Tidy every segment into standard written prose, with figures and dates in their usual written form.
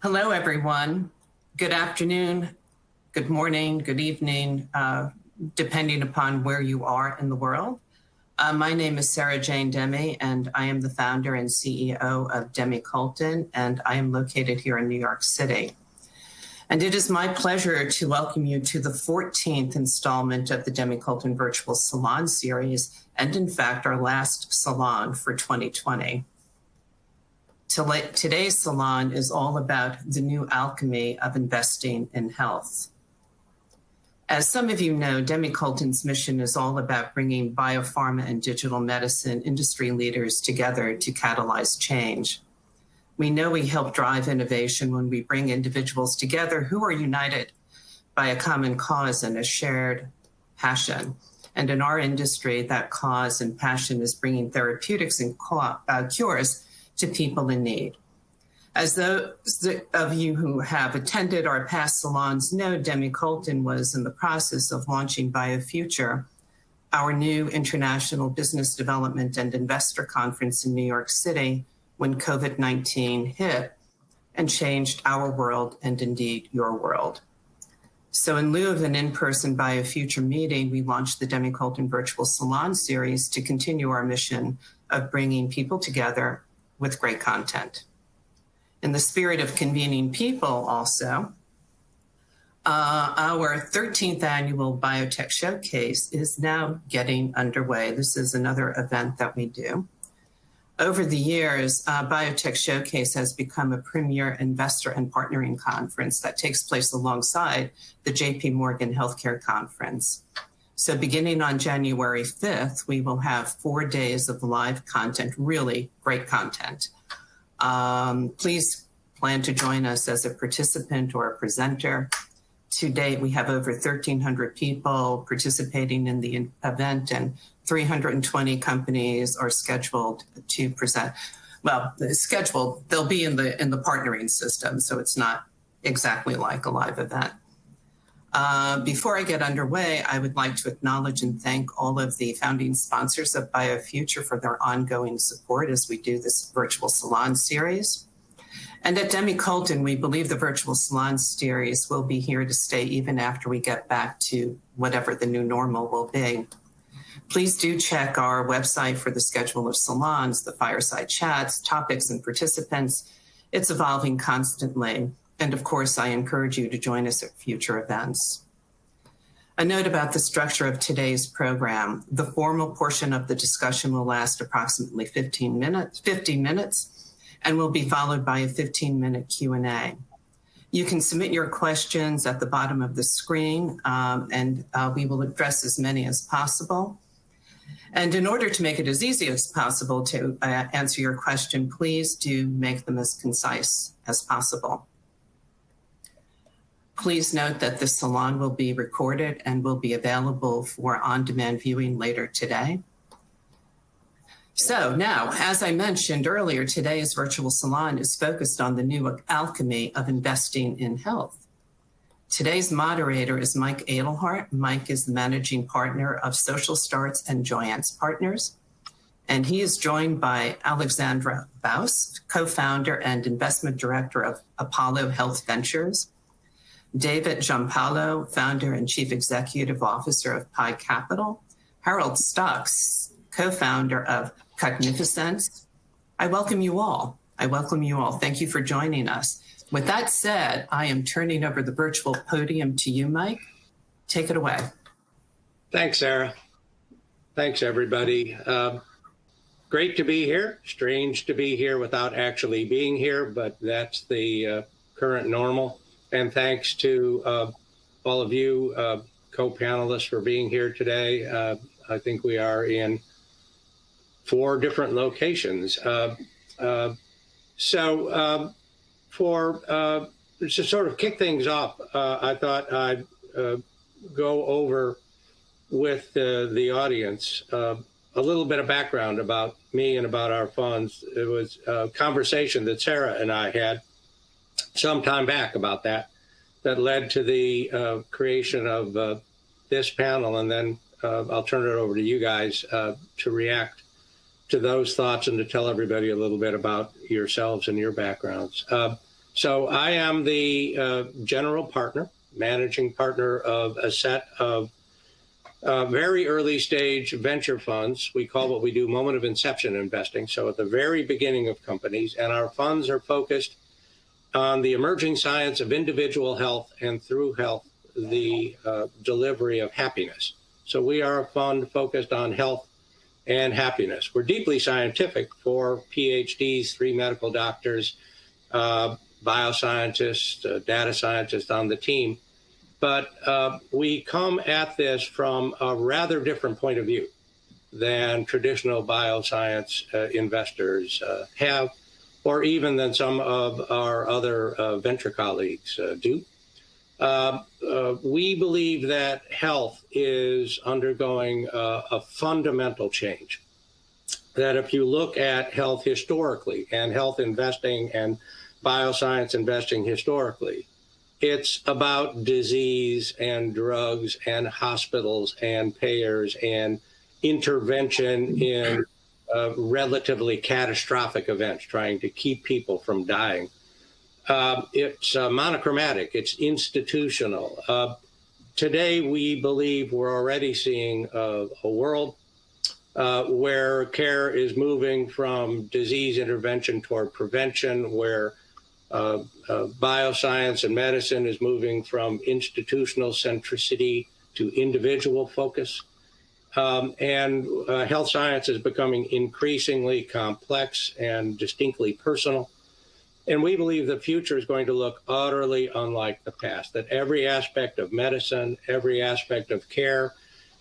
Hello, everyone. Good afternoon, good morning, good evening, depending upon where you are in the world. My name is Sarah Jane Demy, and I am the founder and CEO of Demy-Colton, and I am located here in New York City. And it is my pleasure to welcome you to the 14th installment of the Demy-Colton Virtual Salon Series, and in fact, our last salon for 2020. Today's salon is all about the new alchemy of investing in health. As some of you know, Demy-Colton's mission is all about bringing biopharma and digital medicine industry leaders together to catalyze change. We know we help drive innovation when we bring individuals together who are united by a common cause and a shared passion. And in our industry, that cause and passion is bringing therapeutics and cures to people in need. As those of you who have attended our past salons know, Demy-Colton was in the process of launching BioFuture, our new international business development and investor conference in New York City, when COVID-19 hit and changed our world and indeed your world. So in lieu of an in-person BioFuture meeting, we launched the Demy-Colton Virtual Salon Series to continue our mission of bringing people together with great content. In the spirit of convening people also, our 13th annual Biotech Showcase is now getting underway. This is another event that we do. Over the years, Biotech Showcase has become a premier investor and partnering conference that takes place alongside the JP Morgan Healthcare Conference. So beginning on January 5th, we will have 4 days of live content, really great content. Please plan to join us as a participant or a presenter. To date, we have over 1,300 people participating in the event, and 320 companies are scheduled to present. Well, scheduled, they'll be in the partnering system, so it's not exactly like a live event. Before I get underway, I would like to acknowledge and thank all of the founding sponsors of BioFuture for their ongoing support as we do this virtual salon series. And at Demy-Colton, we believe the virtual salon series will be here to stay even after we get back to whatever the new normal will be. Please do check our website for the schedule of salons, the fireside chats, topics, and participants. It's evolving constantly. And of course, I encourage you to join us at future events. A note about the structure of today's program. The formal portion of the discussion will last approximately 50 minutes, and will be followed by a 15-minute Q&A. You can submit your questions at the bottom of the screen, and we will address as many as possible. And in order to make it as easy as possible to answer your question, please do make them as concise as possible. Please note that this salon will be recorded and will be available for on-demand viewing later today. So now, as I mentioned earlier, today's virtual salon is focused on the new alchemy of investing in health. Today's moderator is Mike Adelhart. Mike is the managing partner of Social Starts and Joyance Partners. And he is joined by Alexandra Baus, co-founder and investment director of Apollo Health Ventures, David Giampaolo, founder and chief executive officer of Pi Capital, Harold Stocks, co-founder of Cognificence. I welcome you all. I welcome you all. Thank you for joining us. With that said, I am turning over the virtual podium to you, Mike. Take it away. Thanks, Sarah. Thanks, everybody. Great to be here. Strange to be here without actually being here, but that's the current normal. And thanks to all of you co-panelists for being here today. I think we are in 4 different locations. To sort of kick things off, I thought I'd go over with the audience a little bit of background about me and about our funds. It was a conversation that Sarah and I had some time back about that led to the creation of this panel, and then I'll turn it over to you guys to react to those thoughts and to tell everybody a little bit about yourselves and your backgrounds. So I am the general partner, managing partner of a set of very early stage venture funds. We call what we do moment of inception investing. So at the very beginning of companies, and our funds are focused on the emerging science of individual health and through health, the delivery of happiness. So we are a fund focused on health and happiness. We're deeply scientific, 4 PhDs, 3 medical doctors, bioscientists, data scientists on the team. But we come at this from a rather different point of view than traditional bioscience investors have, or even than some of our other venture colleagues do. We believe that health is undergoing a fundamental change. That if you look at health historically and health investing and bioscience investing historically, it's about disease and drugs and hospitals and payers and intervention in relatively catastrophic events, trying to keep people from dying. It's monochromatic, it's institutional. Today, we believe we're already seeing a world where care is moving from disease intervention toward prevention, where bioscience and medicine is moving from institutional centricity to individual focus. And health science is becoming increasingly complex and distinctly personal. And we believe the future is going to look utterly unlike the past, that every aspect of medicine, every aspect of care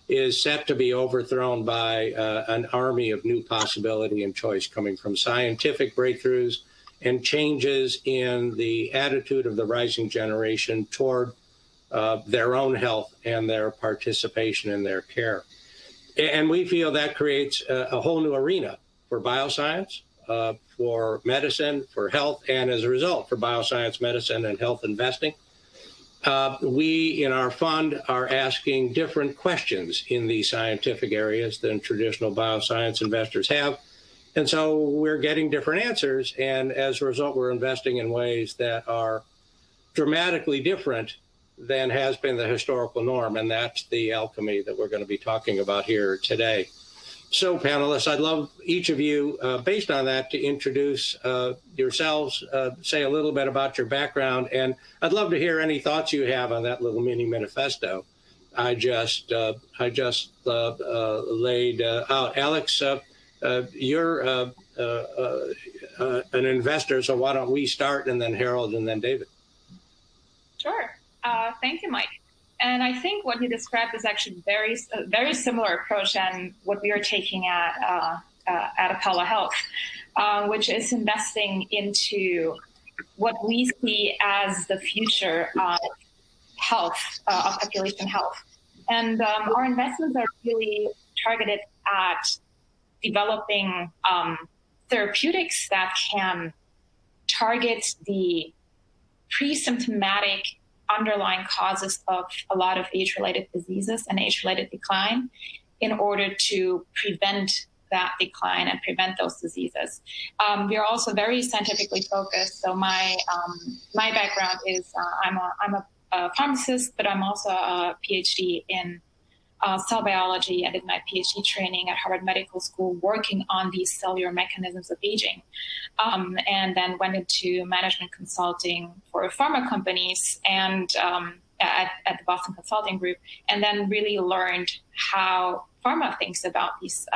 is set to be overthrown by an army of new possibility and choice coming from scientific breakthroughs and changes in the attitude of the rising generation toward their own health and their participation in their care. And we feel that creates a whole new arena for bioscience, for medicine, for health, and as a result, for bioscience, medicine, and health investing. We, in our fund, are asking different questions in these scientific areas than traditional bioscience investors have. And so we're getting different answers. And as a result, we're investing in ways that are dramatically different than has been the historical norm. And that's the alchemy that we're going to be talking about here today. So panelists, I'd love each of you, based on that, to introduce yourselves, say a little bit about your background, and I'd love to hear any thoughts you have on that little mini manifesto I just laid out. Alex, you're an investor, so why don't we start, and then Harold, and then David. Sure. Thank you, Mike. And I think what you described is actually a very similar approach than what we are taking at Apollo Health, which is investing into what we see as the future of health, of population health. And our investments are really targeted at developing therapeutics that can target the pre-symptomatic underlying causes of a lot of age-related diseases and age-related decline in order to prevent that decline and prevent those diseases. We are also very scientifically focused. So my background is I'm a pharmacist, but I'm also a PhD in cell biology. I did my PhD training at Harvard Medical School working on these cellular mechanisms of aging, and then went into management consulting for pharma companies and at the Boston Consulting Group, and then really learned how pharma thinks about these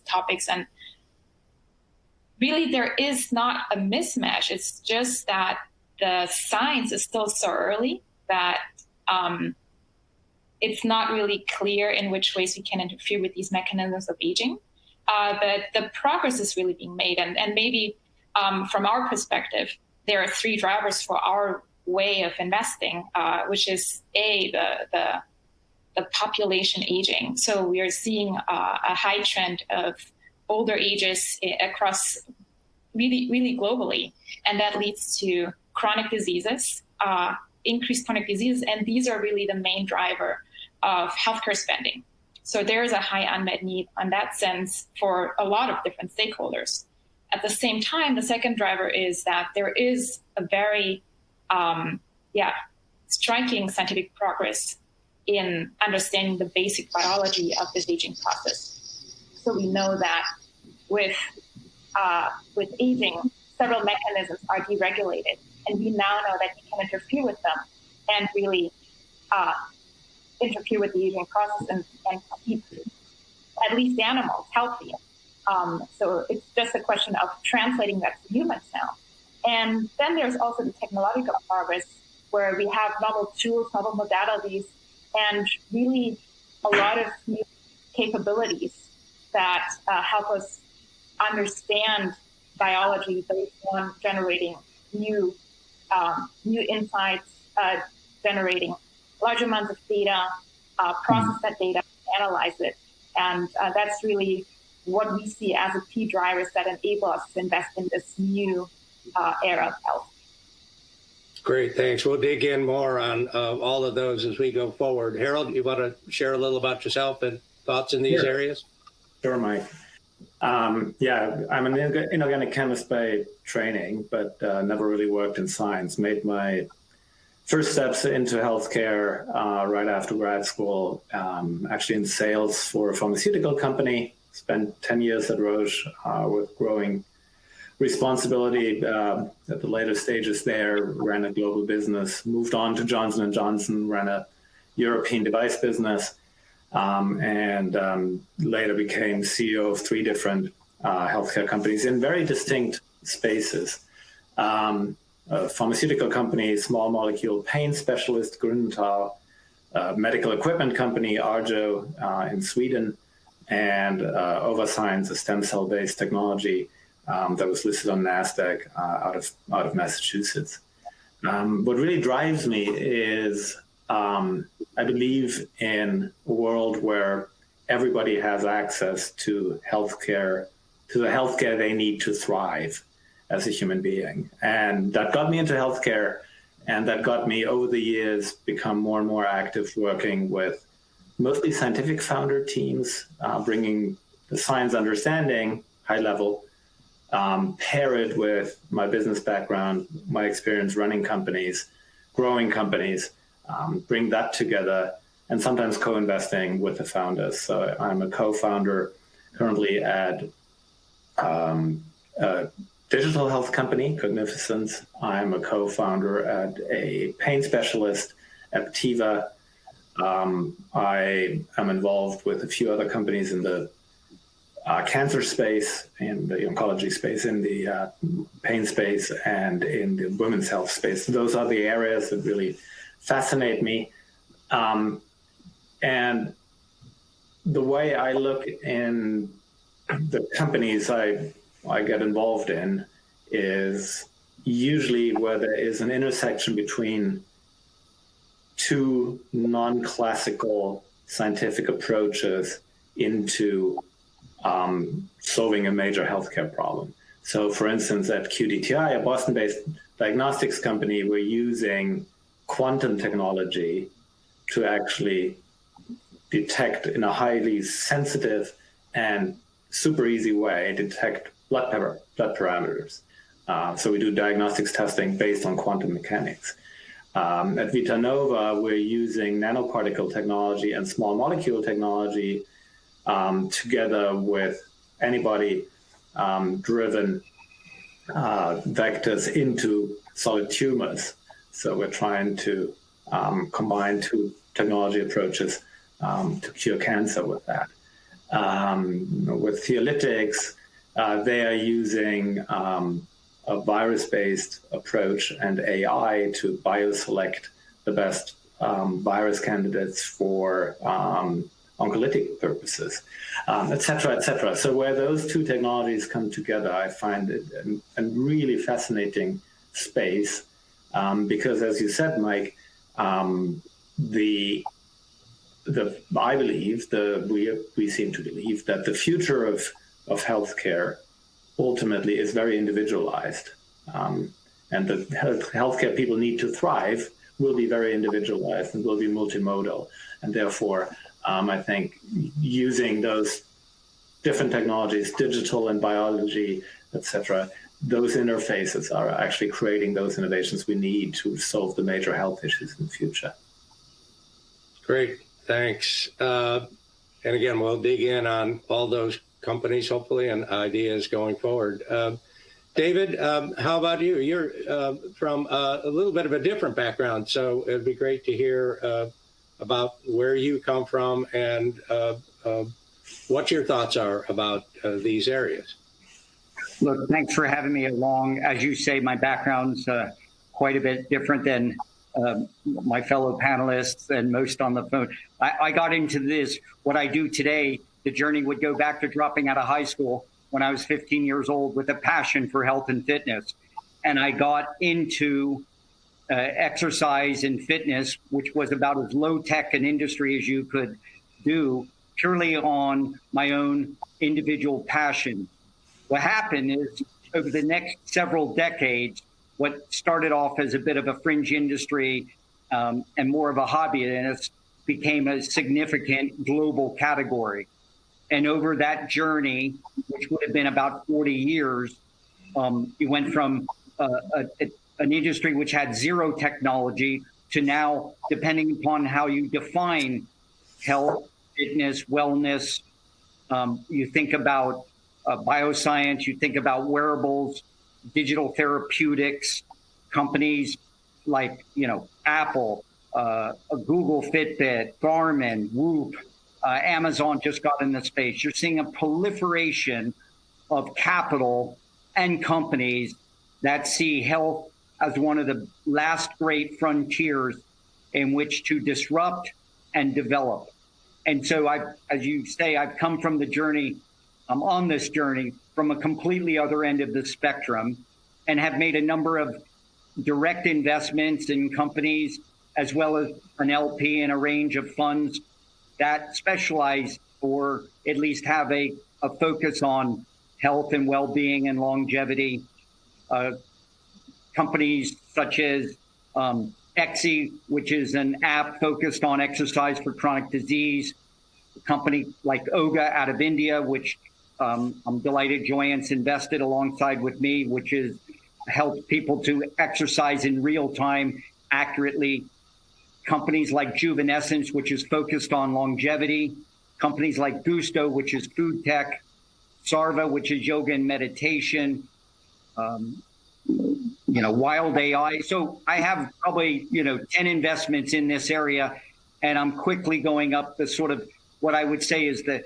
topics. And really, there is not a mismatch. It's just that the science is still so early that it's not really clear in which ways we can interfere with these mechanisms of aging. But the progress is really being made. And maybe from our perspective, there are 3 drivers for our way of investing, which is the population aging. So we are seeing a high trend of older ages across really globally. And that leads to chronic diseases, increased chronic diseases. And these are really the main driver of healthcare spending. So there is a high unmet need in that sense for a lot of different stakeholders. At the same time, the second driver is that there is a very striking scientific progress in understanding the basic biology of this aging process. So we know that with aging, several mechanisms are deregulated, and we now know that we can interfere with them and really interfere with the aging process and keep at least animals healthy. So it's just a question of translating that to humans now. And then there's also the technological progress where we have novel tools, novel modalities, and really a lot of new capabilities that help us understand biology based on generating new insights, generating large amounts of data, process that data, analyze it. And that's really what we see as the key drivers that enable us to invest in this new era of health. Great, thanks. We'll dig in more on all of those as we go forward. Harold, you want to share a little about yourself and thoughts in these areas? Sure, Mike. I'm an inorganic chemist by training, but never really worked in science. Made my first steps into healthcare right after grad school, actually in sales for a pharmaceutical company. Spent 10 years at Roche with growing responsibility at the later stages there, ran a global business, moved on to Johnson & Johnson, ran a European device business, and later became CEO of 3 different healthcare companies in very distinct spaces. A pharmaceutical company, small molecule pain specialist, Grünenthal, medical equipment company, Arjo in Sweden, and Oversize, a stem cell-based technology that was listed on NASDAQ out of Massachusetts. What really drives me is I believe in a world where everybody has access to healthcare, to the healthcare they need to thrive as a human being. And that got me into healthcare, and that got me over the years become more and more active working with mostly scientific founder teams, bringing the science understanding, high level, pair it with my business background, my experience running companies, growing companies, bring that together, and sometimes co-investing with the founders. So I'm a co-founder currently at a digital health company, Cognificence. I'm a co-founder at a pain specialist at Tiva. I am involved with a few other companies in the cancer space, in the oncology space, in the pain space, and in the women's health space. Those are the areas that really fascinate me. And the way I look in the companies I get involved in is usually where there is an intersection between 2 non-classical scientific approaches into solving a major healthcare problem. So for instance, at QDTI, a Boston-based diagnostics company, we're using quantum technology to actually detect in a highly sensitive and super easy way, detect blood parameters. So we do diagnostics testing based on quantum mechanics. At VitaNova, we're using nanoparticle technology and small molecule technology together with antibody-driven vectors into solid tumors. So we're trying to combine 2 technology approaches to cure cancer with that. With Theolytics, they are using a virus-based approach and AI to bioselect the best virus candidates for oncolytic purposes, et cetera, et cetera. So where those 2 technologies come together, I find it a really fascinating space because, as you said, Mike, we seem to believe that the future of healthcare ultimately is very individualized, and the healthcare people need to thrive will be very individualized and will be multimodal, and therefore I think using those different technologies, digital and biology, etc. Those interfaces are actually creating those innovations we need to solve the major health issues in the future. Great, thanks. And again, we'll dig in on all those companies, hopefully, and ideas going forward. David, how about you? You're from a little bit of a different background, so it'd be great to hear about where you come from and what your thoughts are about these areas. Look, thanks for having me along. As you say, my background's quite a bit different than my fellow panelists and most on the phone. I got into this, what I do today, the journey would go back to dropping out of high school when I was 15 years old with a passion for health and fitness. And I got into exercise and fitness, which was about as low tech an industry as you could do, purely on my own individual passion. What happened is over the next several decades, what started off as a bit of a fringe industry and more of a hobby, and it became a significant global category. And over that journey, which would have been about 40 years, you went from an industry which had zero technology to now, depending upon how you define health, fitness, wellness, you think about bioscience, you think about wearables, digital therapeutics, companies like, Apple, Google Fitbit, Garmin, Whoop, Amazon just got in the space. You're seeing a proliferation of capital and companies that see health as one of the last great frontiers in which to disrupt and develop. And so as you say, I've come from the journey, I'm on this journey from a completely other end of the spectrum and have made a number of direct investments in companies, as well as an LP and a range of funds that specialize or at least have a focus on health and well-being and longevity. Companies such as Exy, which is an app focused on exercise for chronic disease. A company like Oga out of India, which I'm delighted Joyance invested alongside with me, which is helps people to exercise in real time accurately. Companies like Juvenescence, which is focused on longevity. Companies like Gusto, which is food tech. Sarva, which is yoga and meditation. Wild AI. So I have probably, 10 investments in this area, and I'm quickly going up the sort of what I would say is the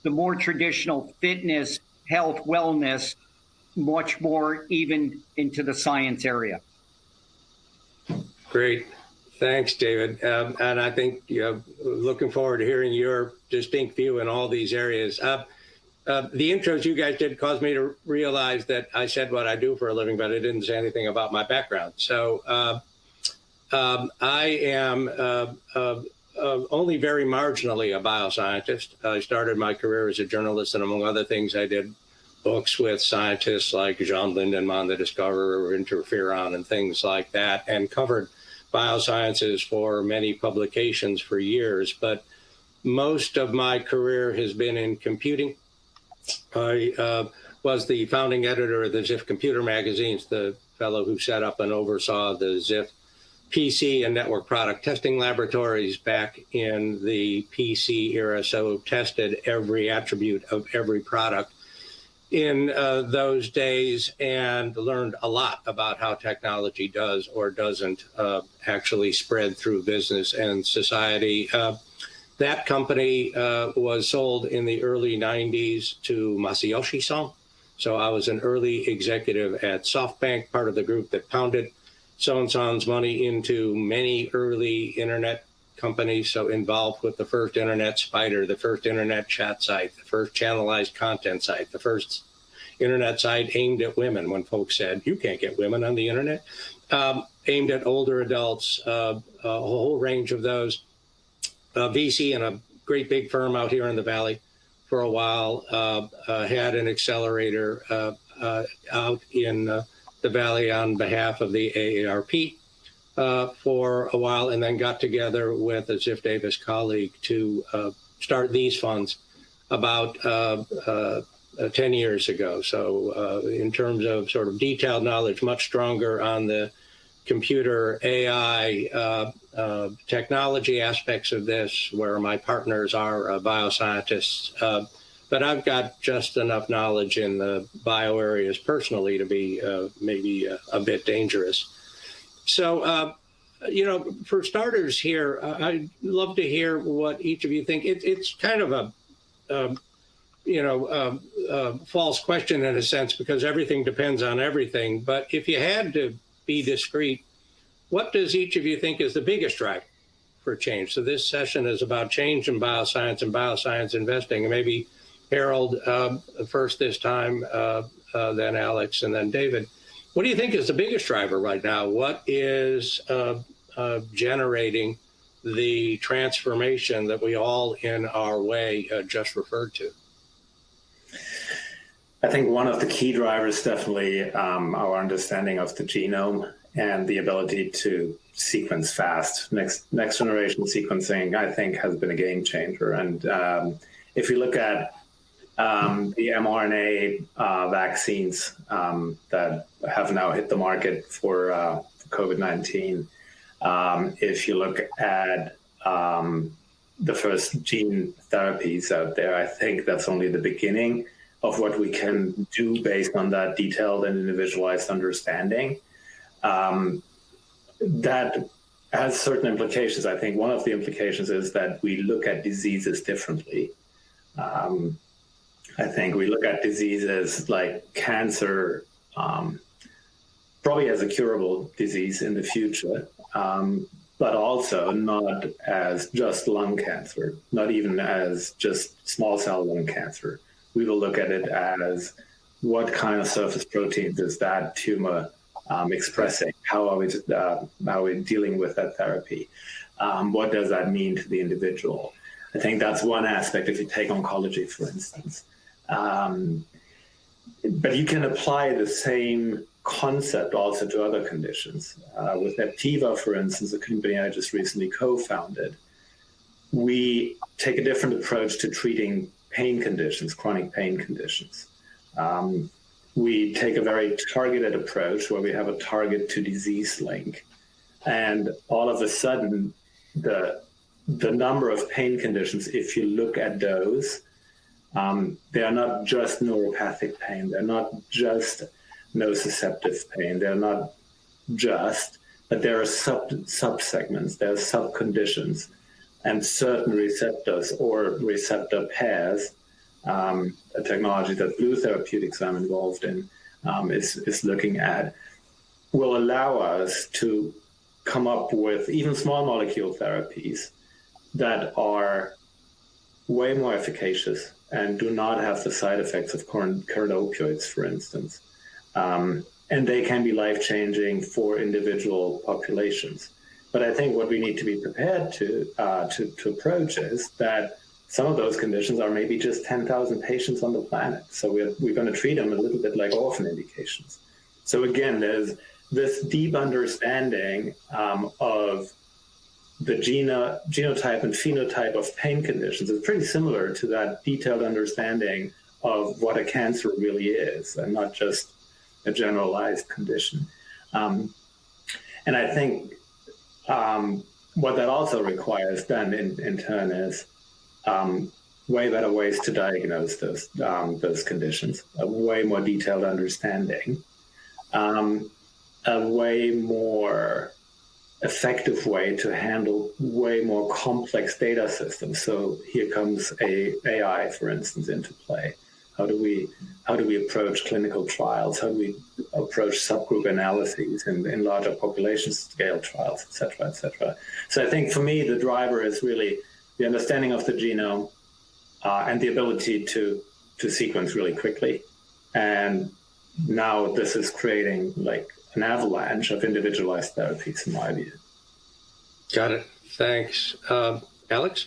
more traditional fitness, health, wellness, much more even into the science area. Great. Thanks, David. And I think looking forward to hearing your distinct view in all these areas. The intros you guys did caused me to realize that I said what I do for a living, but I didn't say anything about my background. So I am only very marginally a bioscientist. I started my career as a journalist, and among other things, I did books with scientists like Jean Lindenmann, the discoverer of interferon and things like that, and covered biosciences for many publications for years. But most of my career has been in computing. I was the founding editor of the Ziff Computer magazines, the fellow who set up and oversaw the Ziff PC and network product testing laboratories back in the PC era, so tested every attribute of every product in those days and learned a lot about how technology does or doesn't actually spread through business and society. That company was sold in the early 90s to Masayoshi Son. So I was an early executive at SoftBank, part of the group that pounded Son-Son's money into many early internet companies, so involved with the first internet spider, the first internet chat site, the first channelized content site, the first internet site aimed at women when folks said, you can't get women on the internet, aimed at older adults, a whole range of those. VC in a great big firm out here in the Valley for a while, had an accelerator out in the Valley on behalf of the AARP for a while, and then got together with a Ziff Davis colleague to start these funds about 10 years ago. So in terms of sort of detailed knowledge, much stronger on the computer, AI, technology aspects of this, where my partners are bioscientists. But I've got just enough knowledge in the bio areas personally to be maybe a bit dangerous. So, for starters here, I'd love to hear what each of you think. It's kind of a false question in a sense, because everything depends on everything. But if you had to be discreet, what does each of you think is the biggest driver for change? So this session is about change in bioscience and bioscience investing. And maybe Harold first this time, then Alex, and then David. What do you think is the biggest driver right now? What is generating the transformation that we all in our way just referred to? I think one of the key drivers is definitely our understanding of the genome and the ability to sequence fast. Next generation sequencing, I think, has been a game changer. And if you look at the mRNA vaccines that have now hit the market for COVID-19, if you look at the first gene therapies out there, I think that's only the beginning of what we can do based on that detailed and individualized understanding. That has certain implications. I think one of the implications is that we look at diseases differently. I think we look at diseases like cancer, probably as a curable disease in the future, but also not as just lung cancer, not even as just small cell lung cancer. We will look at it as what kind of surface proteins is that tumor expressing? How are we dealing with that therapy? What does that mean to the individual? I think that's one aspect if you take oncology, for instance. But you can apply the same concept also to other conditions. With Aptiva, for instance, a company I just recently co-founded, we take a different approach to treating pain conditions, chronic pain conditions. We take a very targeted approach where we have a target to disease link. And all of a sudden, the number of pain conditions, if you look at those, they are not just neuropathic pain. They're not just nociceptive pain. They're not just, but there are subsegments, there are subconditions, and certain receptors or receptor pairs, a technology that Blue Therapeutics I'm involved in is looking at, will allow us to come up with even small molecule therapies that are way more efficacious and do not have the side effects of current opioids, for instance. And they can be life-changing for individual populations. But I think what we need to be prepared to approach is that some of those conditions are maybe just 10,000 patients on the planet. So we're going to treat them a little bit like orphan indications. So again, there's this deep understanding of the genotype and phenotype of pain conditions. It's pretty similar to that detailed understanding of what a cancer really is, and not just a generalized condition. And I think what that also requires then in turn is way better ways to diagnose those conditions, a way more detailed understanding, a way more effective way to handle way more complex data systems. So here comes AI, for instance, into play. How do we approach clinical trials? How do we approach subgroup analyses in larger population scale trials, et cetera, et cetera? So I think for me, the driver is really the understanding of the genome and the ability to sequence really quickly. And now this is creating like an avalanche of individualized therapies, in my view. Got it. Thanks. Alex?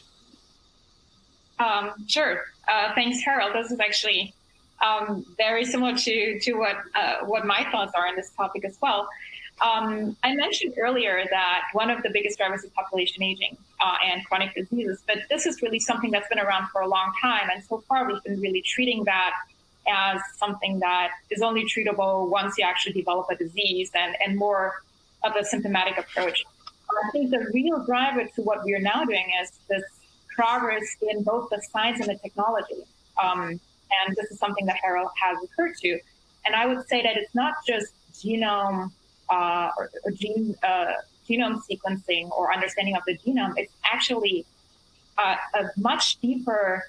Sure. Thanks, Harold. This is actually very similar to what my thoughts are on this topic as well. I mentioned earlier that one of the biggest drivers is population aging and chronic diseases, but this is really something that's been around for a long time. And so far, we've been really treating that as something that is only treatable once you actually develop a disease, and more of a symptomatic approach. I think the real driver to what we are now doing is this progress in both the science and the technology. And this is something that Harold has referred to. And I would say that it's not just genome or genome sequencing or understanding of the genome. It's actually a much deeper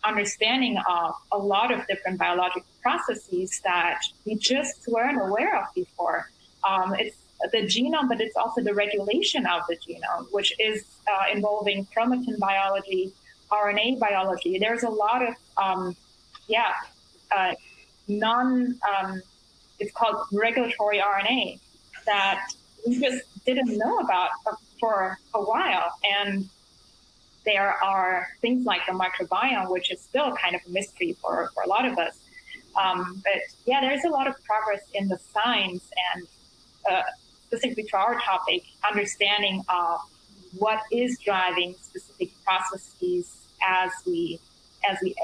understanding of a lot of different biological processes that we just weren't aware of before. It's the genome, but it's also the regulation of the genome, which is involving chromatin biology, RNA biology. There's a lot of, it's called regulatory RNA that we just didn't know about for a while. And there are things like the microbiome, which is still kind of a mystery for a lot of us. But yeah, there's a lot of progress in the science and specifically to our topic, understanding of what is driving specific processes as we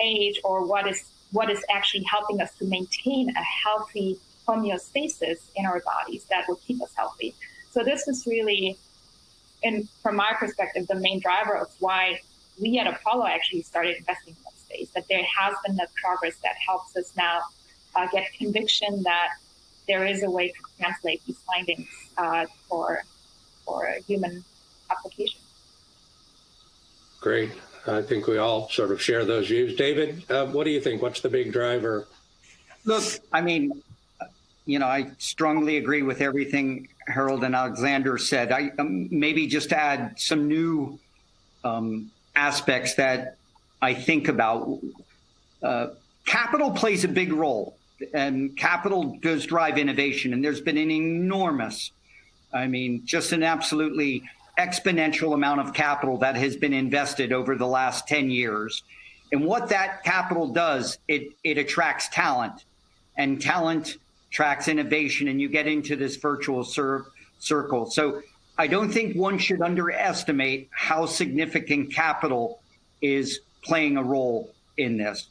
age, or what is actually helping us to maintain a healthy homeostasis in our bodies that will keep us healthy. So this is really, from my perspective, the main driver of why we at Apollo actually started investing in that space, that there has been that progress that helps us now get conviction that there is a way to translate these findings for a human application. Great. I think we all sort of share those views. David, what do you think? What's the big driver? Look, I mean, I strongly agree with everything Harold and Alexander said. I maybe just add some new aspects that I think about. Capital plays a big role, and capital does drive innovation. And there's been an enormous, just an absolutely exponential amount of capital that has been invested over the last 10 years. And what that capital does, it attracts talent, and talent attracts innovation, and you get into this virtual circle. So I don't think one should underestimate how significant capital is playing a role in this.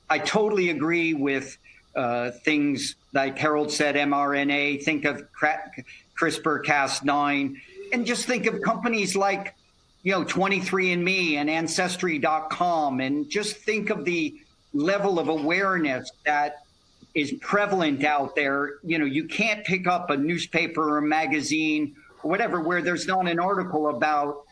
I totally agree with things like Harold said, mRNA, think of CRISPR-Cas9, and just think of companies like, 23andMe and Ancestry.com, and just think of the level of awareness that is prevalent out there. You can't pick up a newspaper or a magazine or whatever where there's not an article about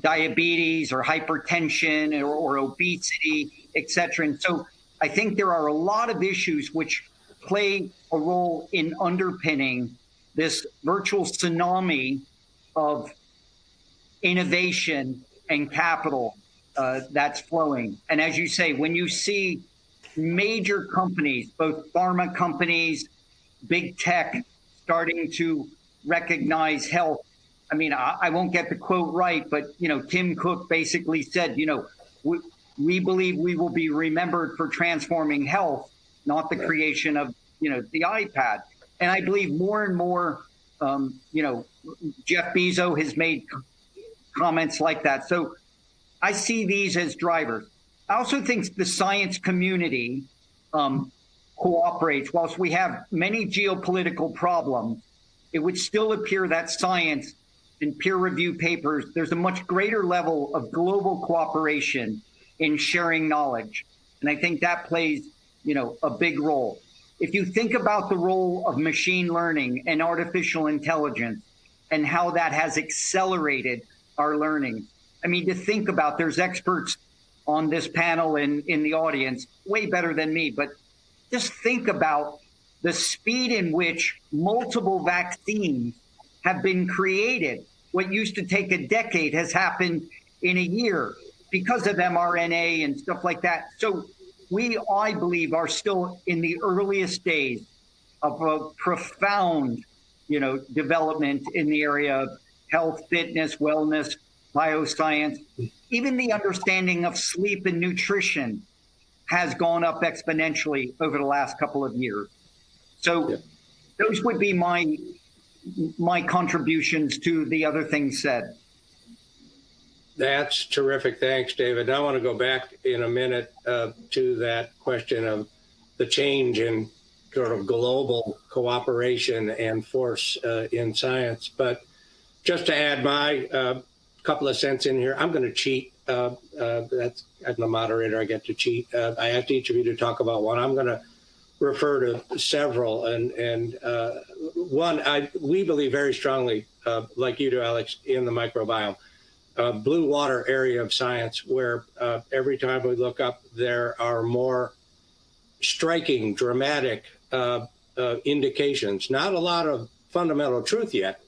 diabetes or hypertension or obesity, et cetera. And so I think there are a lot of issues which play a role in underpinning this virtual tsunami of innovation and capital that's flowing. And as you say, when you see major companies, both pharma companies, big tech, starting to recognize health. I won't get the quote right, but Tim Cook basically said, we believe we will be remembered for transforming health, not the creation of the iPad. And I believe more and more, Jeff Bezos has made comments like that. So I see these as drivers. I also think the science community cooperates. Whilst we have many geopolitical problems, it would still appear that science and peer review papers, there's a much greater level of global cooperation in sharing knowledge. And I think that plays, a big role. If you think about the role of machine learning and artificial intelligence and how that has accelerated our learning, to think about, there's experts on this panel and in the audience, way better than me, but just think about the speed in which multiple vaccines have been created. What used to take a decade has happened in a year because of mRNA and stuff like that. So I believe, are still in the earliest days of a profound, development in the area of health, fitness, wellness, bioscience. Even the understanding of sleep and nutrition has gone up exponentially over the last couple of years. So those would be my contributions to the other things said. That's terrific. Thanks, David. Now I want to go back in a minute to that question of the change in sort of global cooperation and force in science. But just to add my couple of cents in here, I'm going to cheat. That's, as the moderator, I get to cheat. I asked each of you to talk about one. I'm going to refer to several. And one, we believe very strongly, like you do, Alex, in the microbiome. Blue water area of science, where every time we look up, there are more striking, dramatic indications. Not a lot of fundamental truth yet,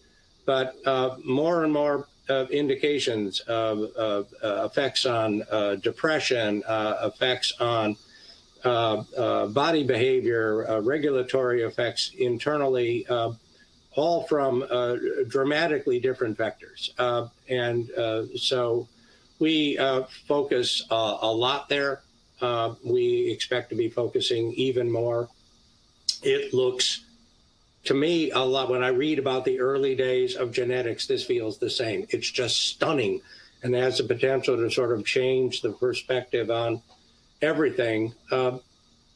but more and more indications of effects on depression, effects on body behavior, regulatory effects internally, all from dramatically different vectors. So we focus a lot there. We expect to be focusing even more. It looks, to me, a lot, when I read about the early days of genetics, this feels the same. It's just stunning and has the potential to sort of change the perspective on everything.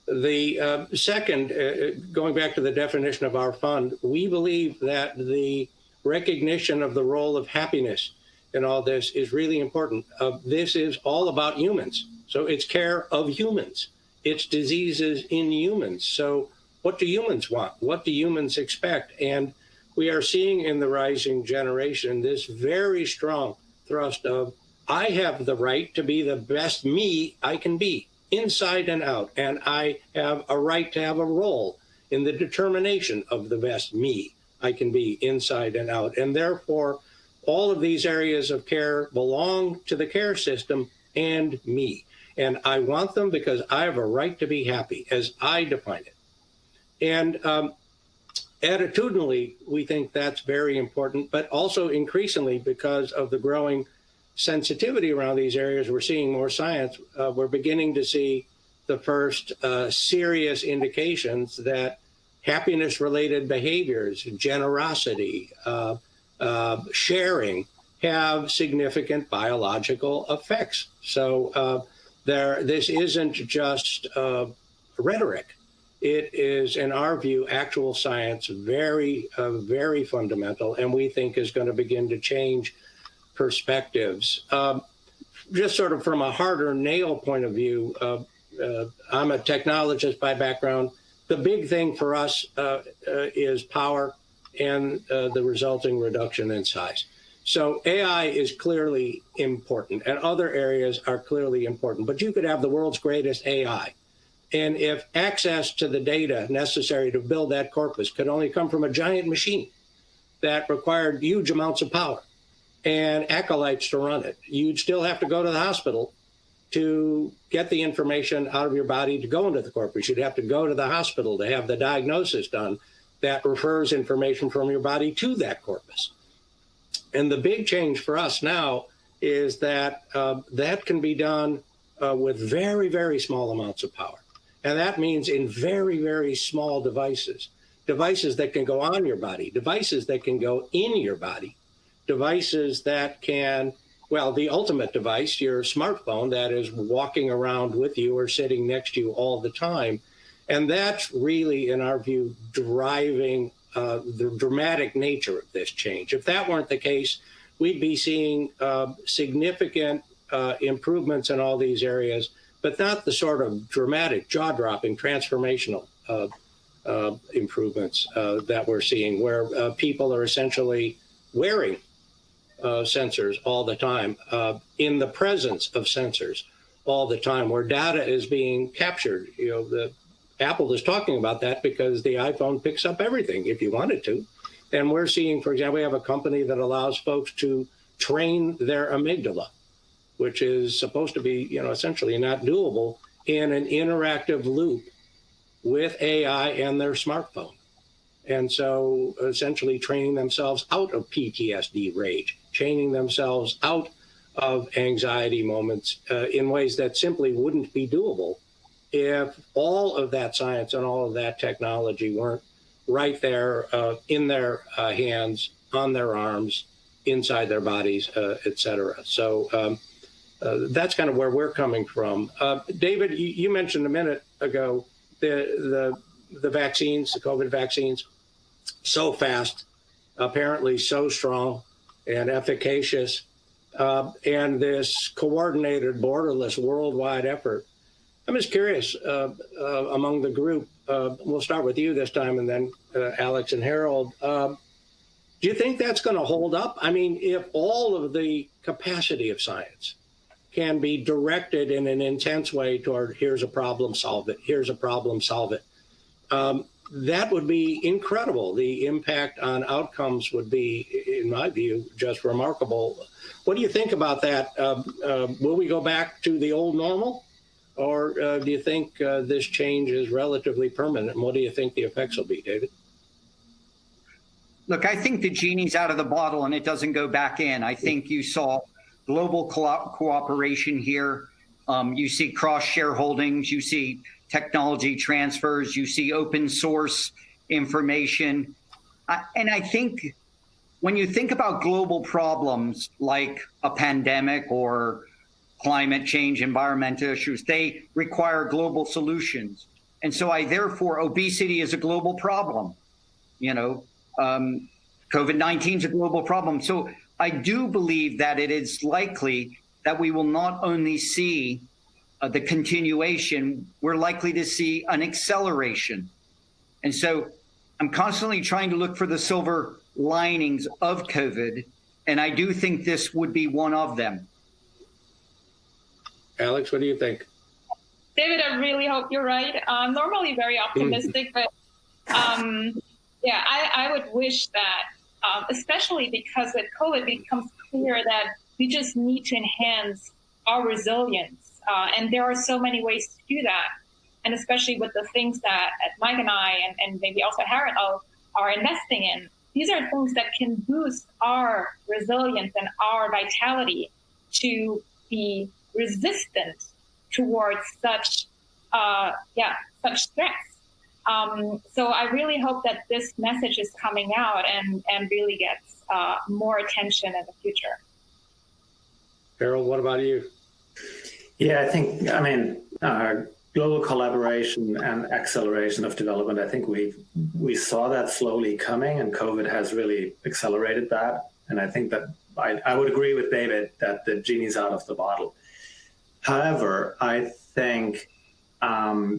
The second, going back to the definition of our fund, we believe that the recognition of the role of happiness in all this is really important. This is all about humans. So it's care of humans. It's diseases in humans. So what do humans want? What do humans expect? And we are seeing in the rising generation this very strong thrust of, I have the right to be the best me I can be, inside and out. And I have a right to have a role in the determination of the best me I can be, inside and out. And therefore, all of these areas of care belong to the care system and me. And I want them because I have a right to be happy, as I define it. And attitudinally, we think that's very important, but also increasingly, because of the growing sensitivity around these areas, we're seeing more science. We're beginning to see the first serious indications that happiness-related behaviors, generosity, sharing, have significant biological effects. So this isn't just rhetoric. It is, in our view, actual science, very, very fundamental, and we think is going to begin to change perspectives. Just sort of from a harder nail point of view, I'm a technologist by background. The big thing for us is power and the resulting reduction in size. So AI is clearly important, and other areas are clearly important, but you could have the world's greatest AI. And if access to the data necessary to build that corpus could only come from a giant machine that required huge amounts of power and acolytes to run it, you'd still have to go to the hospital to get the information out of your body to go into the corpus. You'd have to go to the hospital to have the diagnosis done that refers information from your body to that corpus. And the big change for us now is that that can be done with very, very small amounts of power. And that means in very, very small devices, devices that can go on your body, devices that can go in your body, devices that can, well, the ultimate device, your smartphone that is walking around with you or sitting next to you all the time. And that's really, in our view, driving the dramatic nature of this change. If that weren't the case, we'd be seeing significant improvements in all these areas, but not the sort of dramatic, jaw-dropping, transformational improvements that we're seeing, where people are essentially wearing sensors all the time, in the presence of sensors all the time, where data is being captured. You know, Apple is talking about that because the iPhone picks up everything if you want it to. And we're seeing, for example, we have a company that allows folks to train their amygdala, which is supposed to be, you know, essentially not doable, in an interactive loop with AI and their smartphone. And so essentially training themselves out of PTSD rage, training themselves out of anxiety moments in ways that simply wouldn't be doable if all of that science and all of that technology weren't right there in their hands, on their arms, inside their bodies, et cetera. So that's kind of where we're coming from. David, you mentioned a minute ago the vaccines, the COVID vaccines, so fast, apparently so strong and efficacious, and this coordinated, borderless, worldwide effort. I'm just curious, among the group, we'll start with you this time, and then Alex and Harold. Do you think that's going to hold up? I mean, if all of the capacity of science can be directed in an intense way toward here's a problem, solve it, here's a problem, solve it, that would be incredible. The impact on outcomes would be, in my view, just remarkable. What do you think about that? Will we go back to the old normal? Or do you think this change is relatively permanent? And what do you think the effects will be, David? Look, I think the genie's out of the bottle and it doesn't go back in. I think you saw global cooperation here. You see cross-shareholdings, you see technology transfers, you see open source information. And I think when you think about global problems like a pandemic or climate change, environmental issues, they require global solutions. And so therefore, obesity is a global problem. COVID-19 is a global problem. So I do believe that it is likely that we will not only see the continuation, we're likely to see an acceleration. And so I'm constantly trying to look for the silver linings of COVID, and I do think this would be one of them. Alex, what do you think? David, I really hope you're right. I'm normally very optimistic, but I would wish that, especially because with COVID, it becomes clear that we just need to enhance our resilience. And there are so many ways to do that. And especially with the things that Mike and I, and maybe also Harold, are investing in. These are things that can boost our resilience and our vitality to be resistant towards such stress. So I really hope that this message is coming out and really gets more attention in the future. Harold, what about you? Yeah, I think, global collaboration and acceleration of development, I think we saw that slowly coming, and COVID has really accelerated that. And I think that I would agree with David that the genie's out of the bottle. However, I think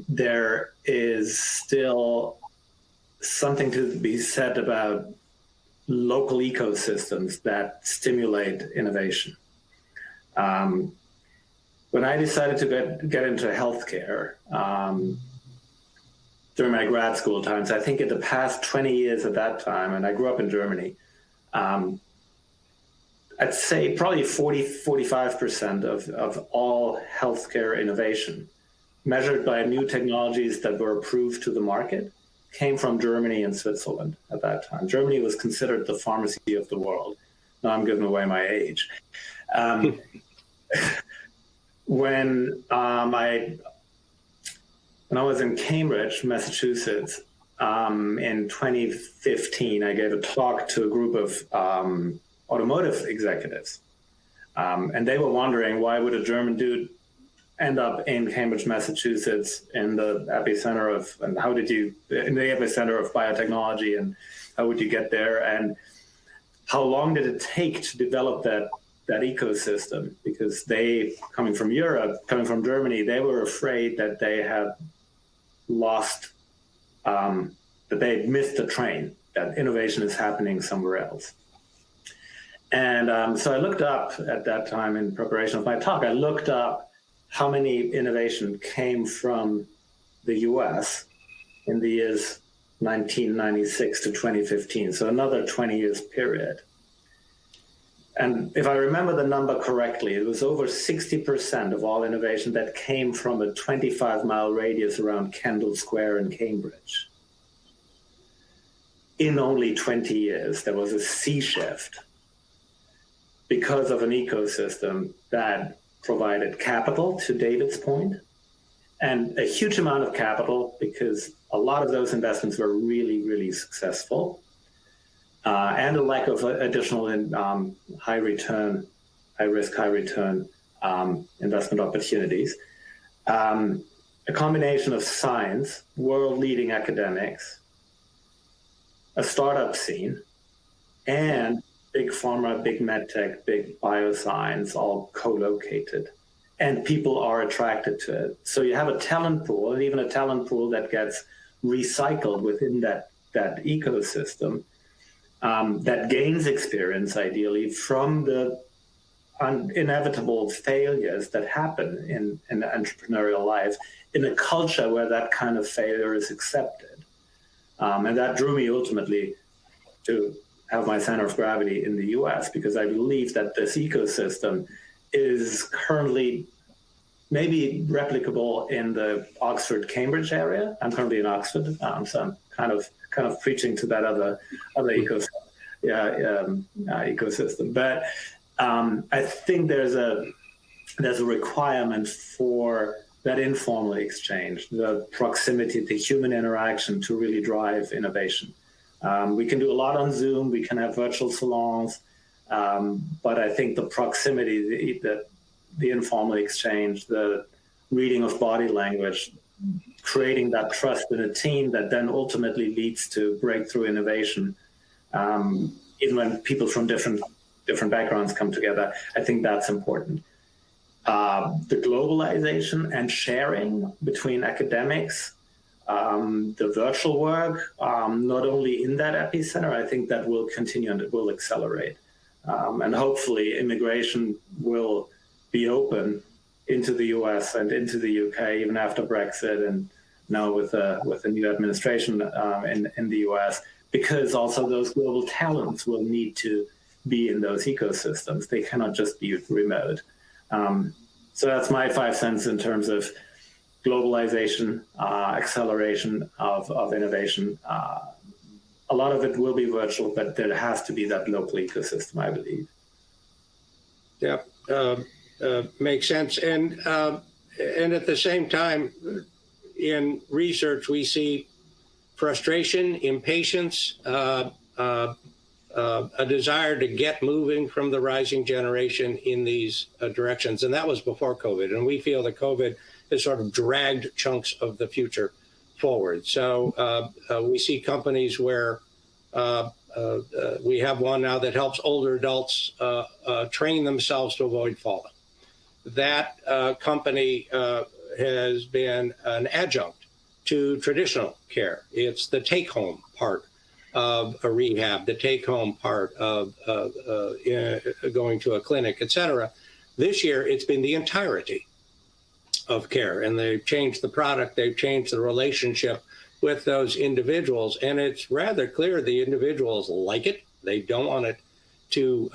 there is still something to be said about local ecosystems that stimulate innovation. When I decided to get into healthcare during my grad school times, I think in the past 20 years at that time, and I grew up in Germany, I'd say probably 45% of all healthcare innovation measured by new technologies that were approved to the market came from Germany and Switzerland at that time. Germany was considered the pharmacy of the world. Now I'm giving away my age. When I was in Cambridge, Massachusetts, in 2015, I gave a talk to a group of automotive executives. And they were wondering, why would a German dude end up in Cambridge, Massachusetts, in the epicenter of biotechnology, and how would you get there? And how long did it take to develop that ecosystem? Because they, coming from Europe, coming from Germany, they were afraid that they had lost, that they had missed the train, that innovation is happening somewhere else. And so I looked up at that time in preparation of my talk, I looked up how many innovation came from the US in the years 1996 to 2015, so another 20 years period. And if I remember the number correctly, it was over 60% of all innovation that came from a 25-mile radius around Kendall Square in Cambridge. In only 20 years, there was a sea shift because of an ecosystem that provided capital, to David's point, and a huge amount of capital, because a lot of those investments were really, really successful, and a lack of additional high risk, high return investment opportunities. a combination of science, world-leading academics, a startup scene, and big pharma, big medtech, big bioscience, all co-located. And people are attracted to it. So you have a talent pool, and even a talent pool that gets recycled within that ecosystem, that gains experience, ideally, from the inevitable failures that happen in the entrepreneurial life, in a culture where that kind of failure is accepted. And that drew me ultimately to have my center of gravity in the US, because I believe that this ecosystem is currently maybe replicable in the Oxford-Cambridge area. I'm currently in Oxford, so I'm kind of preaching to that other ecosystem. Ecosystem. But I think there's a requirement for that informal exchange, the proximity, the human interaction to really drive innovation. We can do a lot on Zoom, we can have virtual salons, but I think the proximity, the informal exchange, the reading of body language, creating that trust in a team that then ultimately leads to breakthrough innovation, even when people from different backgrounds come together, I think that's important. The globalization and sharing between academics, the virtual work, not only in that epicenter, I think that will continue and it will accelerate. And hopefully immigration will be open into the US and into the UK, even after Brexit and now with the new administration in the US, because also those global talents will need to be in those ecosystems. They cannot just be remote. So that's my 5 cents in terms of globalization, acceleration of innovation. A lot of it will be virtual, but there has to be that local ecosystem, I believe. Yeah, makes sense. And at the same time, in research, we see frustration, impatience, a desire to get moving from the rising generation in these directions. And that was before COVID. And we feel that COVID has sort of dragged chunks of the future forward. So we see companies where we have one now that helps older adults train themselves to avoid falling. That company has been an adjunct to traditional care. It's the take-home part of a rehab, the take-home part of going to a clinic, et cetera. This year, it's been the entirety of care, and they've changed the product, they've changed the relationship with those individuals, and it's rather clear the individuals like it. They don't want it to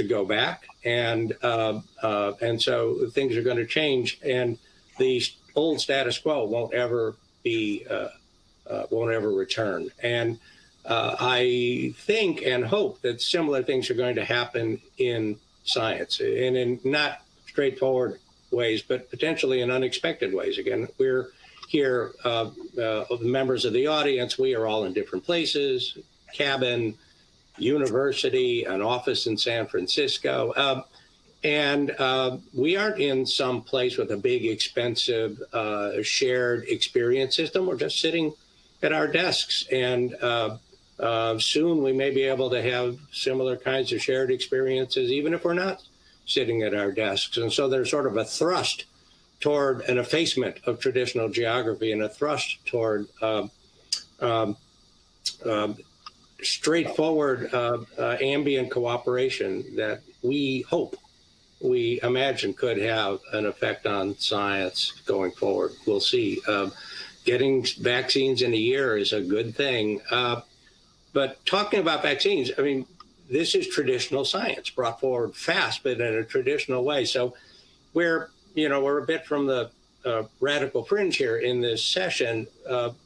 go back, and so things are going to change, and the old status quo won't ever return. And I think and hope that similar things are going to happen in science, and in not straightforward ways, but potentially in unexpected ways. Again, we're here, members of the audience, we are all in different places, cabin, university, an office in San Francisco. And we aren't in some place with a big, expensive shared experience system. We're just sitting at our desks. And soon we may be able to have similar kinds of shared experiences, even if we're not sitting at our desks. And so there's sort of a thrust toward an effacement of traditional geography and a thrust toward straightforward ambient cooperation that we hope, we imagine could have an effect on science going forward. We'll see. Getting vaccines in a year is a good thing. But talking about vaccines, I mean, this is traditional science brought forward fast, but in a traditional way. So we're a bit from the radical fringe here in this session,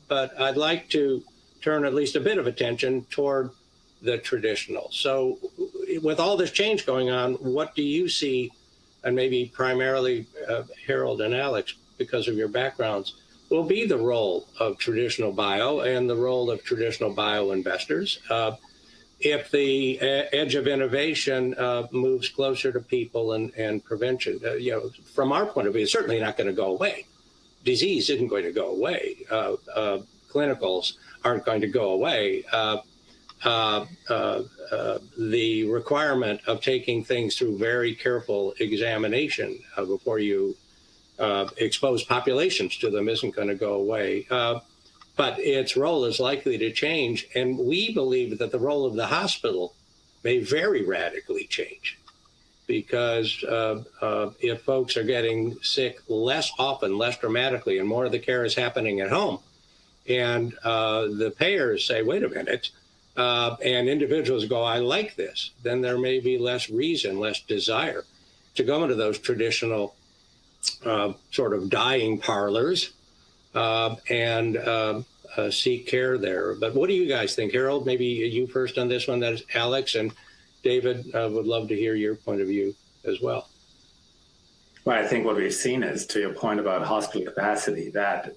but I'd like to turn at least a bit of attention toward the traditional. So with all this change going on, what do you see, and maybe primarily Harold and Alex, because of your backgrounds, will be the role of traditional bio and the role of traditional bio investors if the edge of innovation moves closer to people and prevention? From our point of view, it's certainly not going to go away. disease isn't going to go away. Clinicals aren't going to go away. The requirement of taking things through very careful examination before you expose populations to them isn't going to go away. But its role is likely to change. And we believe that the role of the hospital may very radically change, because if folks are getting sick less often, less dramatically, and more of the care is happening at home, and the payers say, wait a minute, and individuals go, I like this, then there may be less reason, less desire to go into those traditional sort of dying parlors and seek care there. But what do you guys think? Harold, maybe you first on this one, that is Alex, and David, would love to hear your point of view as well. Well, I think what we've seen is, to your point about hospital capacity, that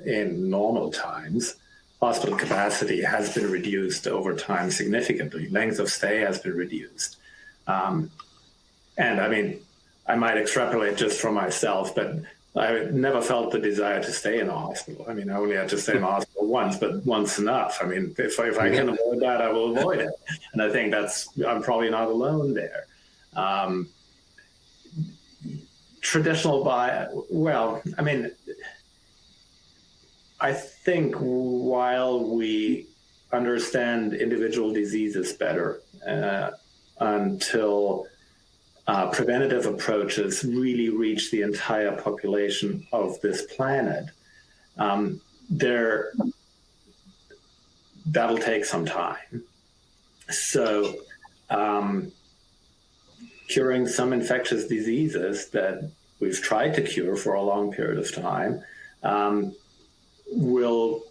in normal times, hospital capacity has been reduced over time significantly. Length of stay has been reduced. And I mean, I might extrapolate just from myself, but I never felt the desire to stay in a hospital. I mean, I only had to stay in a hospital once, but once enough. I mean, if I can avoid that, I will avoid it. And I think I'm probably not alone there. I think while we understand individual diseases better, until preventative approaches really reach the entire population of this planet, that'll take some time. So curing some infectious diseases that we've tried to cure for a long period of time will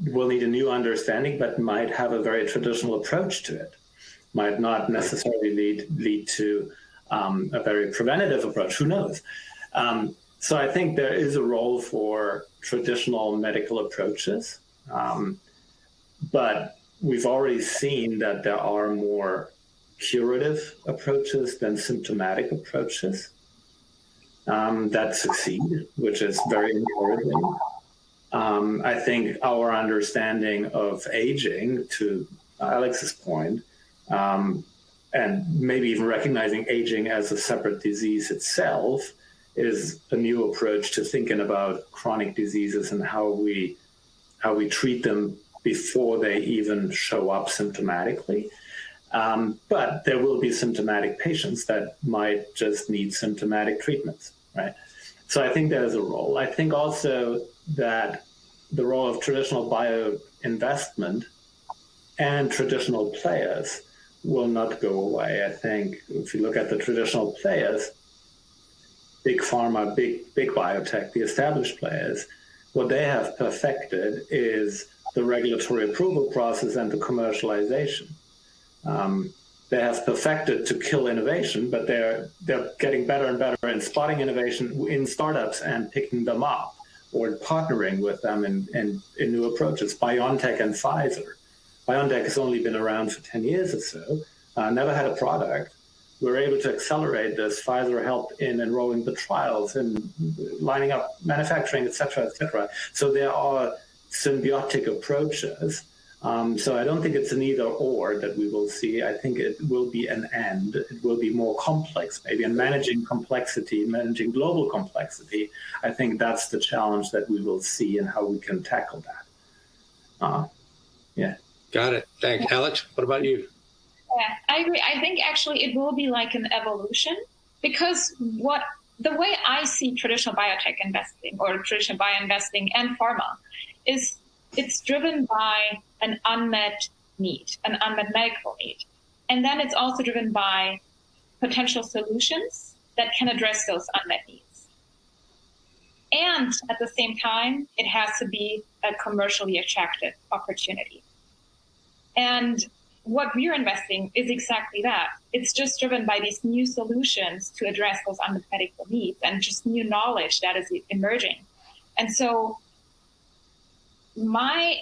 need a new understanding, but might have a very traditional approach to it. Might not necessarily lead to a very preventative approach. Who knows? So I think there is a role for traditional medical approaches, but we've already seen that there are more curative approaches than symptomatic approaches that succeed, which is very encouraging. I think our understanding of aging, to Alex's point, and maybe even recognizing aging as a separate disease itself, is a new approach to thinking about chronic diseases and how we treat them before they even show up symptomatically. But there will be symptomatic patients that might just need symptomatic treatments, right? So I think there's a role. I think also that the role of traditional bio-investment and traditional players will not go away. I think if you look at the traditional players, big pharma, big biotech, the established players, what they have perfected is the regulatory approval process and the commercialization. They have perfected to kill innovation, but they're getting better and better in spotting innovation in startups and picking them up or partnering with them in new approaches. BioNTech and Pfizer. BioNTech has only been around for 10 years or so, never had a product. We're able to accelerate this. Pfizer helped in enrolling the trials and lining up manufacturing, et cetera, et cetera. So there are symbiotic approaches. So I don't think it's an either or that we will see. I think it will be an and. It will be more complex, maybe. And managing complexity, managing global complexity, I think that's the challenge that we will see and how we can tackle that. Yeah. Got it. Thanks. Alex, what about you? Yeah, I agree. I think actually it will be like an evolution, because the way I see traditional biotech investing or traditional bio-investing and pharma is it's driven by an unmet need, an unmet medical need. And then it's also driven by potential solutions that can address those unmet needs. And at the same time, it has to be a commercially attractive opportunity. And what we're investing is exactly that. It's just driven by these new solutions to address those unmet medical needs and just new knowledge that is emerging. And so my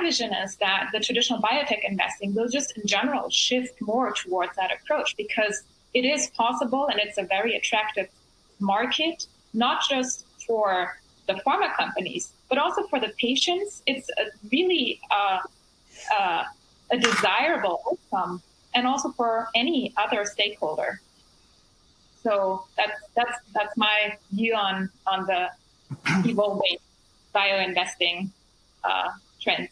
vision is that the traditional biotech investing will just in general shift more towards that approach, because it is possible and it's a very attractive market, not just for the pharma companies, but also for the patients. It's really a desirable outcome, and also for any other stakeholder. So that's my view on the evolving bioinvesting trends.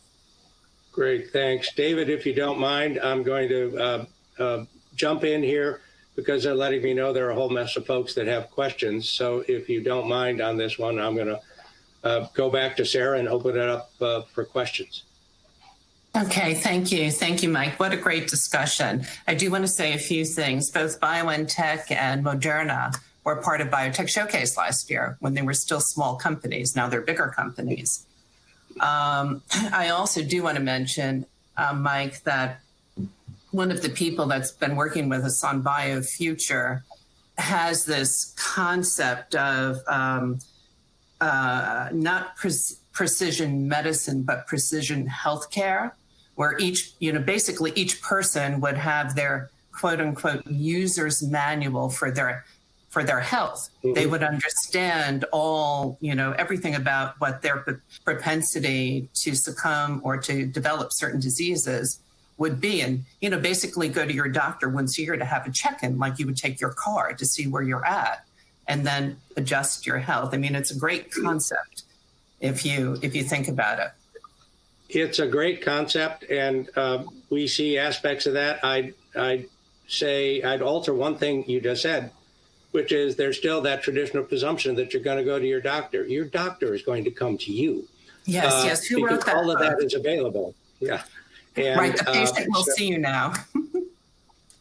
Great, thanks. David, if you don't mind, I'm going to jump in here because they're letting me know there are a whole mess of folks that have questions. So if you don't mind on this one, I'm going to go back to Sarah and open it up for questions. Okay, thank you. Thank you, Mike. What a great discussion. I do want to say a few things. Both BioNTech and Moderna were part of Biotech Showcase last year when they were still small companies. Now they're bigger companies. I also do want to mention, Mike, that one of the people that's been working with us on BioFuture has this concept of not precision medicine, but precision healthcare, where basically each person would have their quote unquote user's manual for their health. Mm-hmm. They would understand all, everything about what their propensity to succumb or to develop certain diseases would be. And, basically go to your doctor once a year to have a check-in, like you would take your car to see where you're at and then adjust your health. I mean, it's a great concept if you think about it. It's a great concept, and we see aspects of that. I'd say I'd alter one thing you just said, which is there's still that traditional presumption that you're going to go to your doctor. Your doctor is going to come to you. Yes. Who wrote that? All of that is available. Yeah. And, right. The patient will see you now.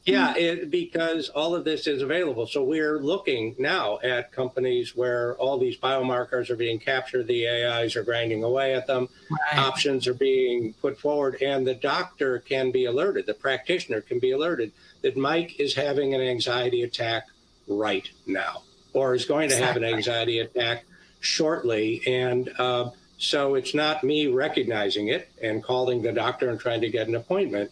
Yeah, because all of this is available. So we're looking now at companies where all these biomarkers are being captured, the AIs are grinding away at them, right. Options are being put forward, and the doctor can be alerted, the practitioner can be alerted that Mike is having an anxiety attack right now, or is going to have an anxiety attack shortly. And so it's not me recognizing it and calling the doctor and trying to get an appointment.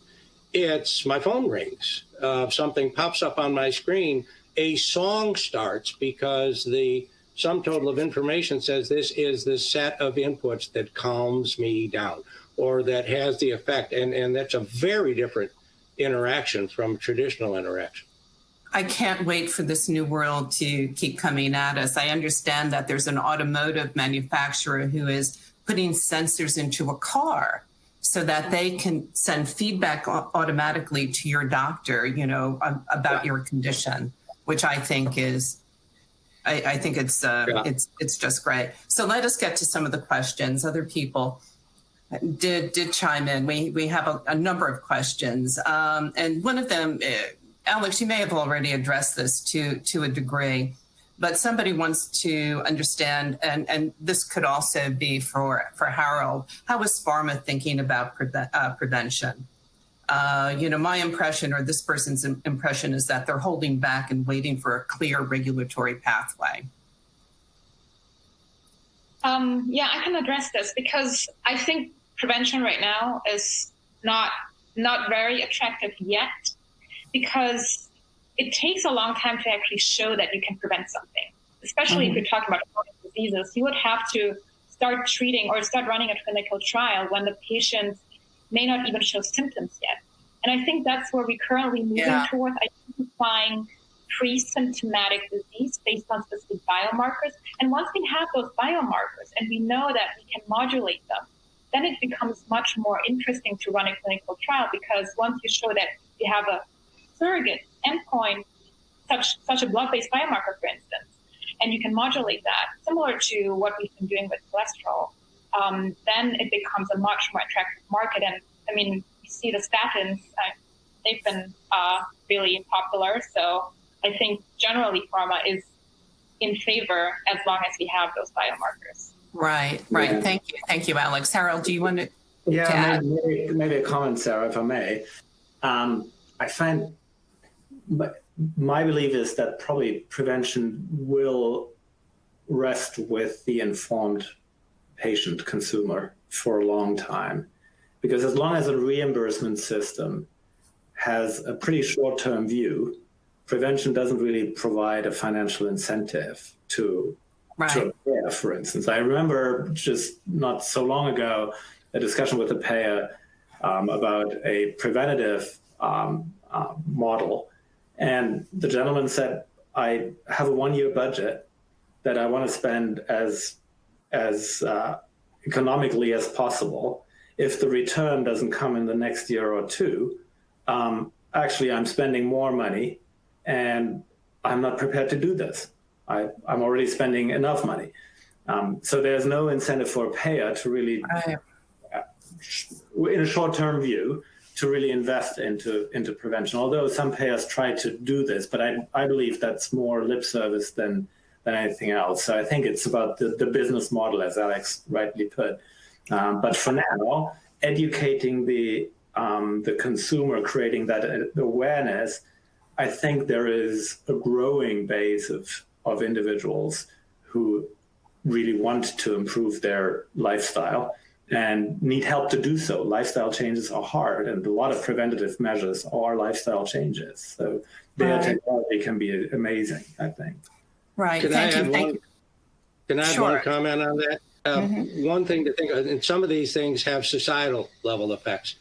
It's my phone rings. Something pops up on my screen. A song starts because the sum total of information says this is the set of inputs that calms me down or that has the effect. And that's a very different interaction from traditional interaction. I can't wait for this new world to keep coming at us. I understand that there's an automotive manufacturer who is putting sensors into a car so that they can send feedback automatically to your doctor, about your condition, which I think is, I think it's just great. So let us get to some of the questions. Other people did chime in. We have a number of questions, and one of them, Alex, you may have already addressed this to a degree, but somebody wants to understand, and this could also be for Harold, how is pharma thinking about prevention? My impression, or this person's impression, is that they're holding back and waiting for a clear regulatory pathway. Yeah, I can address this because I think prevention right now is not very attractive yet, because it takes a long time to actually show that you can prevent something, especially if you're talking about chronic diseases. You would have to start treating or start running a clinical trial when the patient may not even show symptoms yet. And I think that's where we're currently moving towards, identifying pre-symptomatic disease based on specific biomarkers. And once we have those biomarkers and we know that we can modulate them, then it becomes much more interesting to run a clinical trial, because once you show that you have a surrogate endpoint, such a blood-based biomarker, for instance, and you can modulate that, similar to what we've been doing with cholesterol, then it becomes a much more attractive market. And I mean, you see the statins, they've been really popular. So I think generally pharma is in favor as long as we have those biomarkers. Right. Yeah. Thank you, Alex. Harold, do you want to add? Maybe a comment, Sarah, if I may. I find my belief is that probably prevention will rest with the informed patient consumer for a long time, because as long as a reimbursement system has a pretty short-term view, prevention doesn't really provide a financial incentive to to a payer, for instance. I remember just not so long ago a discussion with a payer about a preventative model. And the gentleman said, I have a 1-year budget that I want to spend as economically as possible. If the return doesn't come in the next year or two, actually I'm spending more money and I'm not prepared to do this. I'm already spending enough money. So there's no incentive for a payer to really, in a short-term view, to really invest into prevention. Although some payers try to do this, but I believe that's more lip service than anything else. So I think it's about the business model, as Alex rightly put. But for now, educating the consumer, creating that awareness, I think there is a growing base of individuals who really want to improve their lifestyle and need help to do so. Lifestyle changes are hard, and a lot of preventative measures are lifestyle changes. So their technology can be amazing, I think. Right. Can I add one comment on that? One thing to think of, and some of these things have societal level effects.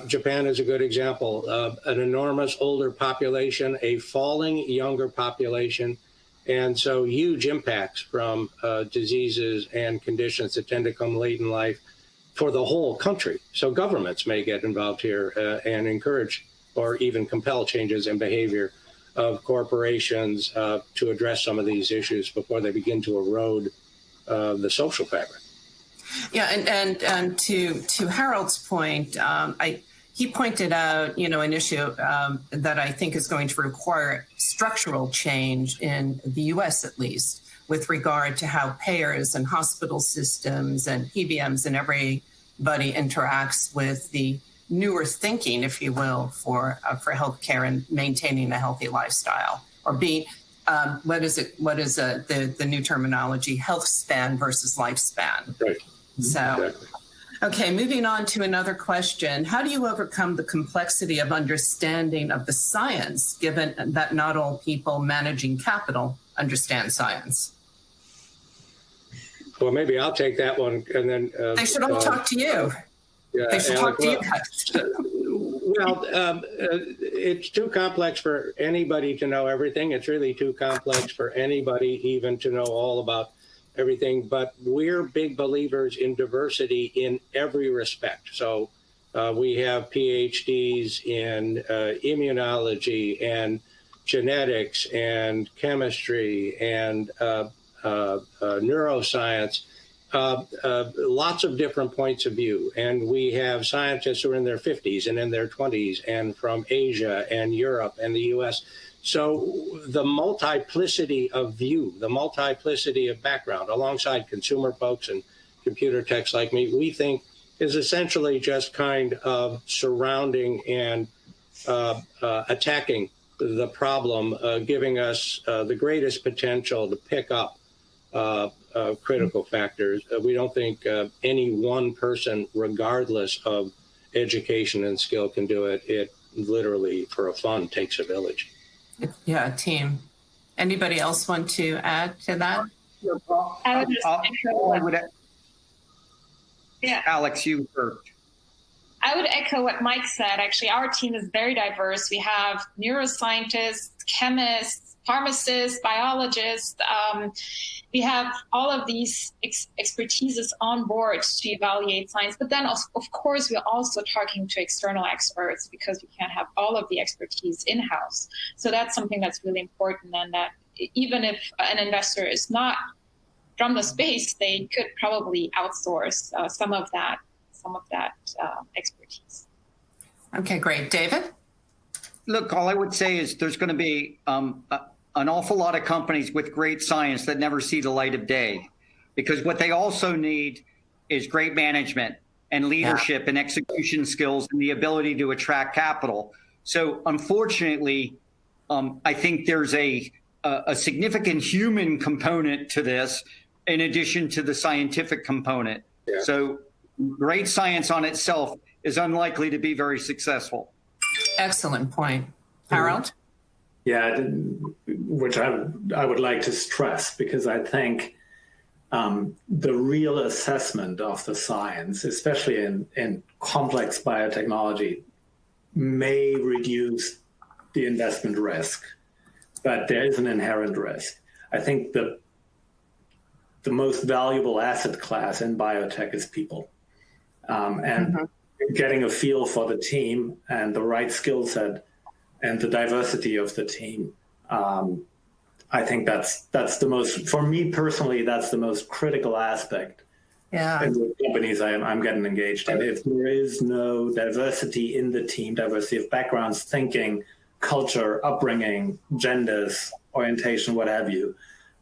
Japan is a good example. An enormous older population, a falling younger population, and so huge impacts from diseases and conditions that tend to come late in life for the whole country. So governments may get involved here and encourage or even compel changes in behavior of corporations to address some of these issues before they begin to erode the social fabric. Yeah, and to Harold's point, he pointed out, an issue that I think is going to require structural change in the U.S. at least, with regard to how payers and hospital systems and PBMs and everybody interacts with the newer thinking, if you will, for healthcare and maintaining a healthy lifestyle, or what is the new terminology? Health span versus lifespan. Right. So, exactly. Okay, moving on to another question. How do you overcome the complexity of understanding of the science, given that not all people managing capital understand science? Well, maybe I'll take that one, and then they should all talk to you. Yeah, they should talk to you guys. Well, it's too complex for anybody to know everything. It's really too complex for anybody even to know all about everything. But we're big believers in diversity in every respect. So we have PhDs in immunology and genetics and chemistry and neuroscience. Lots of different points of view. And we have scientists who are in their 50s and in their 20s and from Asia and Europe and the US. So the multiplicity of view, the multiplicity of background, alongside consumer folks and computer techs like me, we think is essentially just kind of surrounding and attacking the problem, giving us the greatest potential to pick up critical factors. We don't think any one person, regardless of education and skill, can do it. It literally, for a fund, takes a village. Yeah, a team. Anybody else want to add to that? I would just Alex, you first. I would echo what Mike said. Actually, our team is very diverse. We have neuroscientists, chemists, pharmacists, biologists. We have all of these expertises on board to evaluate science. But then, of course, we're also talking to external experts because we can't have all of the expertise in-house. So that's something that's really important. And that even if an investor is not from the space, they could probably outsource some of that expertise. Okay, great. David? Look, all I would say is there's going to be an awful lot of companies with great science that never see the light of day, because what they also need is great management and leadership and execution skills and the ability to attract capital. So unfortunately, I think there's a significant human component to this in addition to the scientific component. Yeah. So great science on itself is unlikely to be very successful. Excellent point. Harold? Yeah, which I would like to stress, because I think the real assessment of the science, especially in complex biotechnology, may reduce the investment risk, but there is an inherent risk. I think the most valuable asset class in biotech is people, and getting a feel for the team and the right skill set and the diversity of the team. I think that's the most, for me personally, that's the most critical aspect in the companies I'm getting engaged in. If there is no diversity in the team, diversity of backgrounds, thinking, culture, upbringing, genders, orientation, what have you,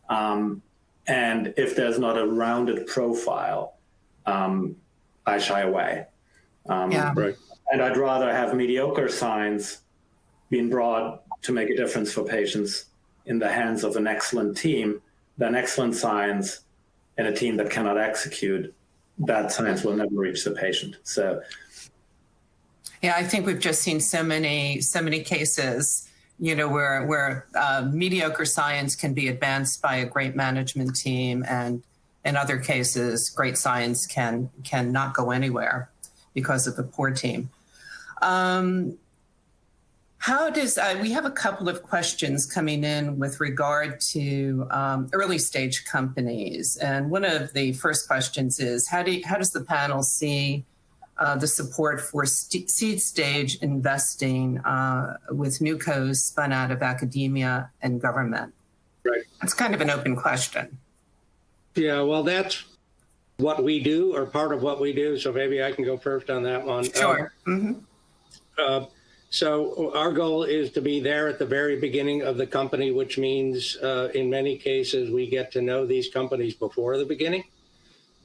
and if there's not a rounded profile, I shy away. Right. And I'd rather have mediocre science being brought to make a difference for patients in the hands of an excellent team than excellent science in a team that cannot execute. That science will never reach the patient. So, yeah, I think we've just seen so many cases, where mediocre science can be advanced by a great management team, and in other cases, great science can not go anywhere because of a poor team. How does, we have a couple of questions coming in with regard to early stage companies. And one of the first questions is, how does the panel see the support for seed stage investing with newcos spun out of academia and government? Right. It's kind of an open question. Yeah, well, that's what we do, or part of what we do. So maybe I can go first on that one. Sure. So our goal is to be there at the very beginning of the company, which means in many cases we get to know these companies before the beginning.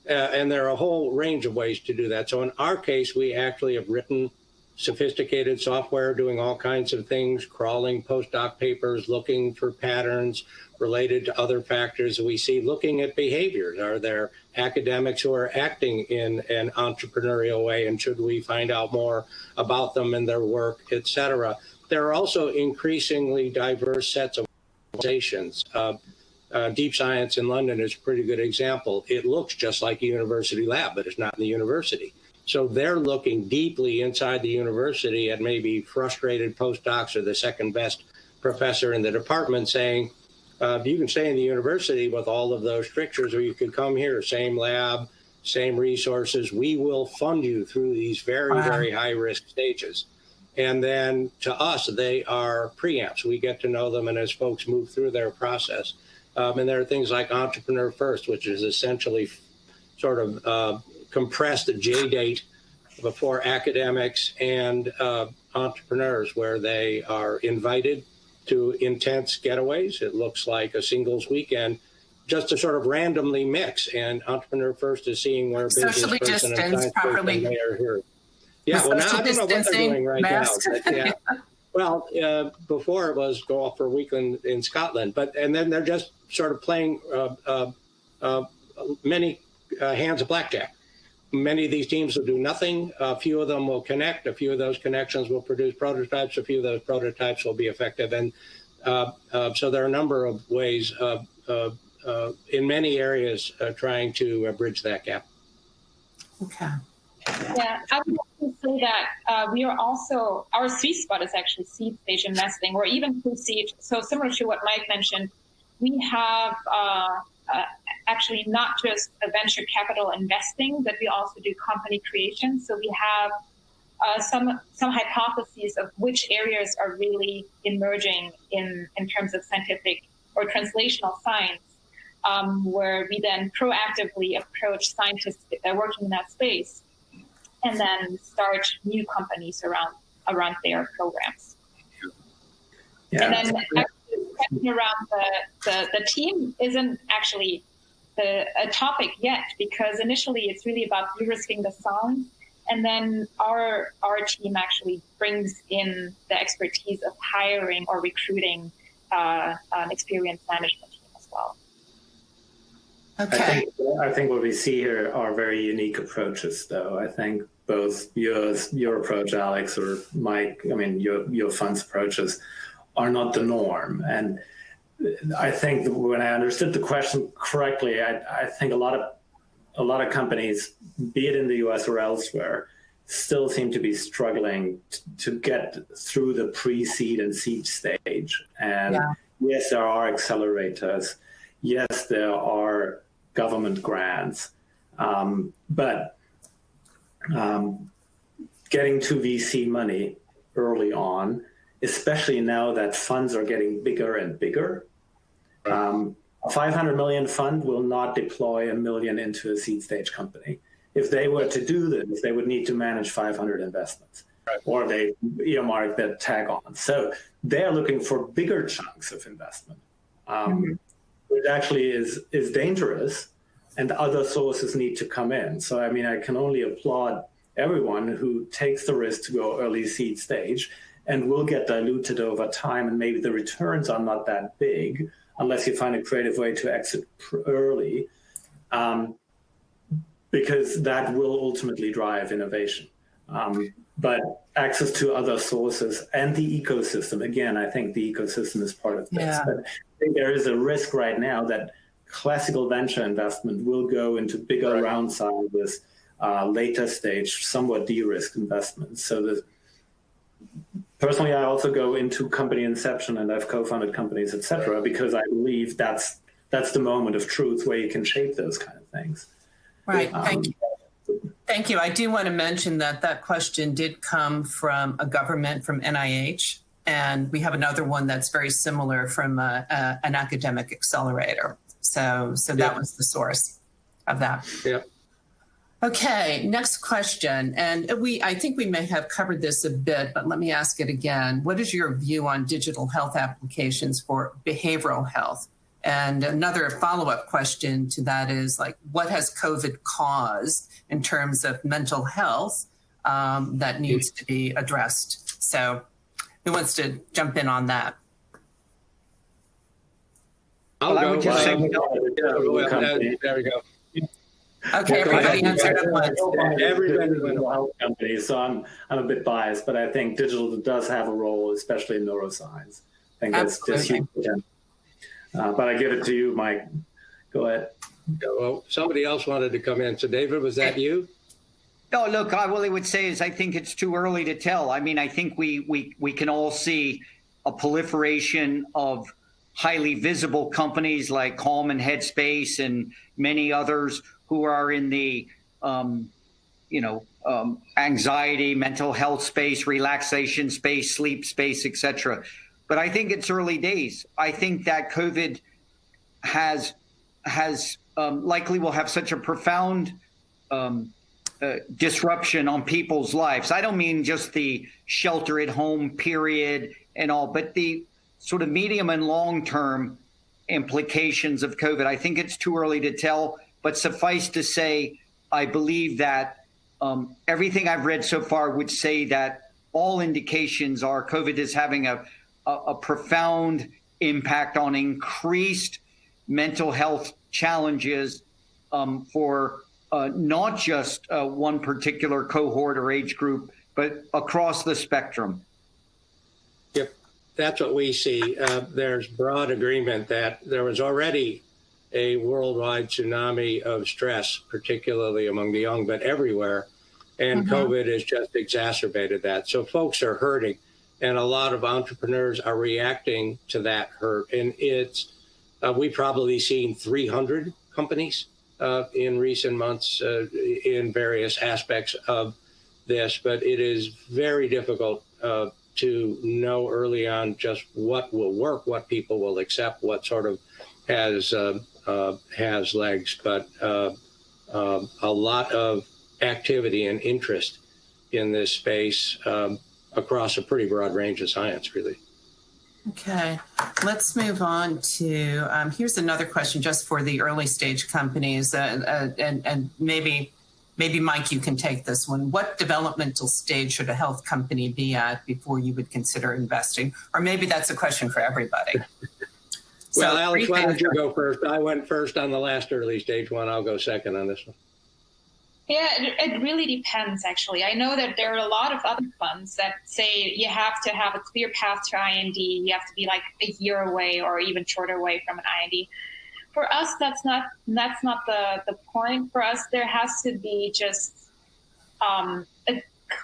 And there are a whole range of ways to do that. So in our case, we actually have written sophisticated software doing all kinds of things, crawling postdoc papers, looking for patterns related to other factors that we see, looking at behaviors. Are there academics who are acting in an entrepreneurial way, and should we find out more about them and their work, et cetera? There are also increasingly diverse sets of organizations. Deep Science in London is a pretty good example. It looks just like a university lab, but it's not in the university. So they're looking deeply inside the university at maybe frustrated postdocs or the second best professor in the department, saying, you can stay in the university with all of those strictures, or you could come here, same lab, same resources. We will fund you through these very, very high risk stages. And then to us, they are preamps. We get to know them, and as folks move through their process. And there are things like Entrepreneur First, which is essentially sort of compressed J-date before academics and entrepreneurs, where they are invited to intense getaways. It looks like a singles weekend, just to sort of randomly mix. And Entrepreneur First is seeing where socially business person and science properly. person, they are here. Yeah, well, now I don't know what they're doing right now. But yeah. Well, before it was go off for a week in Scotland, and then they're just sort of playing many hands of blackjack. Many of these teams will do nothing. A few of them will connect. A few of those connections will produce prototypes. A few of those prototypes will be effective. And so there are a number of ways in many areas trying to bridge that gap. Okay. Yeah, I would like to say that we are also, our sweet spot is actually seed stage investing, or even pre-seed. So similar to what Mike mentioned, we have actually not just the venture capital investing, but we also do company creation. So we have some hypotheses of which areas are really emerging in terms of scientific or translational science, where we then proactively approach scientists working in that space, and then start new companies around their programs. Yeah. And then actually, the question around the team isn't actually a topic yet, because initially it's really about de-risking the science, and then our team actually brings in the expertise of hiring or recruiting an experienced management team as well. Okay. I think what we see here are very unique approaches, though. I think both your approach, Alex, or Mike, I mean, your fund's approaches are not the norm. And I think when I understood the question correctly, I think a lot of companies, be it in the US or elsewhere, still seem to be struggling to get through the pre-seed and seed stage. And yes, there are accelerators. Yes, there are government grants. But getting to VC money early on, especially now that funds are getting bigger and bigger. A 500 million fund will not deploy $1 million into a seed stage company. If they were to do this, they would need to manage 500 investments, or they earmark that tag on. So they're looking for bigger chunks of investment, which actually is dangerous, and other sources need to come in. So, I mean, I can only applaud everyone who takes the risk to go early seed stage and will get diluted over time, and maybe the returns are not that big unless you find a creative way to exit early, because that will ultimately drive innovation. But access to other sources and the ecosystem, again, I think the ecosystem is part of this. But I think there is a risk right now that classical venture investment will go into bigger round sizes, later stage, somewhat de-risked investments. So personally, I also go into company inception, and I've co-founded companies, et cetera, because I believe that's the moment of truth where you can shape those kind of things. Right. Thank you. Thank you. I do want to mention that question did come from a government, from NIH, and we have another one that's very similar from an academic accelerator. So that was the source of that. Yeah. Okay, next question. And I think we may have covered this a bit, but let me ask it again. What is your view on digital health applications for behavioral health? And another follow-up question to that is, like, what has COVID caused in terms of mental health that needs to be addressed? So who wants to jump in on that? I would just say, there we go. Okay, everybody answered at once. Everybody in the health company, so I'm a bit biased, but I think digital does have a role, especially in neuroscience. I think that's just huge. But I give it to you, Mike. Go ahead. Well, somebody else wanted to come in. So, David, was that you? No, look, all I would say is I think it's too early to tell. I mean, I think we can all see a proliferation of highly visible companies like Calm and Headspace and many others who are in the, anxiety, mental health space, relaxation space, sleep space, et cetera. But I think it's early days. I think that COVID has likely will have such a profound disruption on people's lives. I don't mean just the shelter at home period and all, but the sort of medium and long-term implications of COVID. I think it's too early to tell, but suffice to say, I believe that everything I've read so far would say that all indications are COVID is having a profound impact on increased mental health challenges for not just one particular cohort or age group, but across the spectrum. Yep, that's what we see. There's broad agreement that there was already a worldwide tsunami of stress, particularly among the young, but everywhere. And COVID has just exacerbated that. So folks are hurting. And a lot of entrepreneurs are reacting to that hurt. And it's, we've probably seen 300 companies in recent months in various aspects of this, but it is very difficult to know early on just what will work, what people will accept, what sort of has legs. But a lot of activity and interest in this space across a pretty broad range of science, really. Okay, let's move on to, here's another question just for the early stage companies, and maybe Mike, you can take this one. What developmental stage should a health company be at before you would consider investing? Or maybe that's a question for everybody. Well, so, Alex, why don't you go first? I went first on the last early stage one. I'll go second on this one. Yeah, it really depends, actually. I know that there are a lot of other funds that say you have to have a clear path to IND. You have to be like a year away or even shorter away from an IND. For us, that's not the point. For us, there has to be just a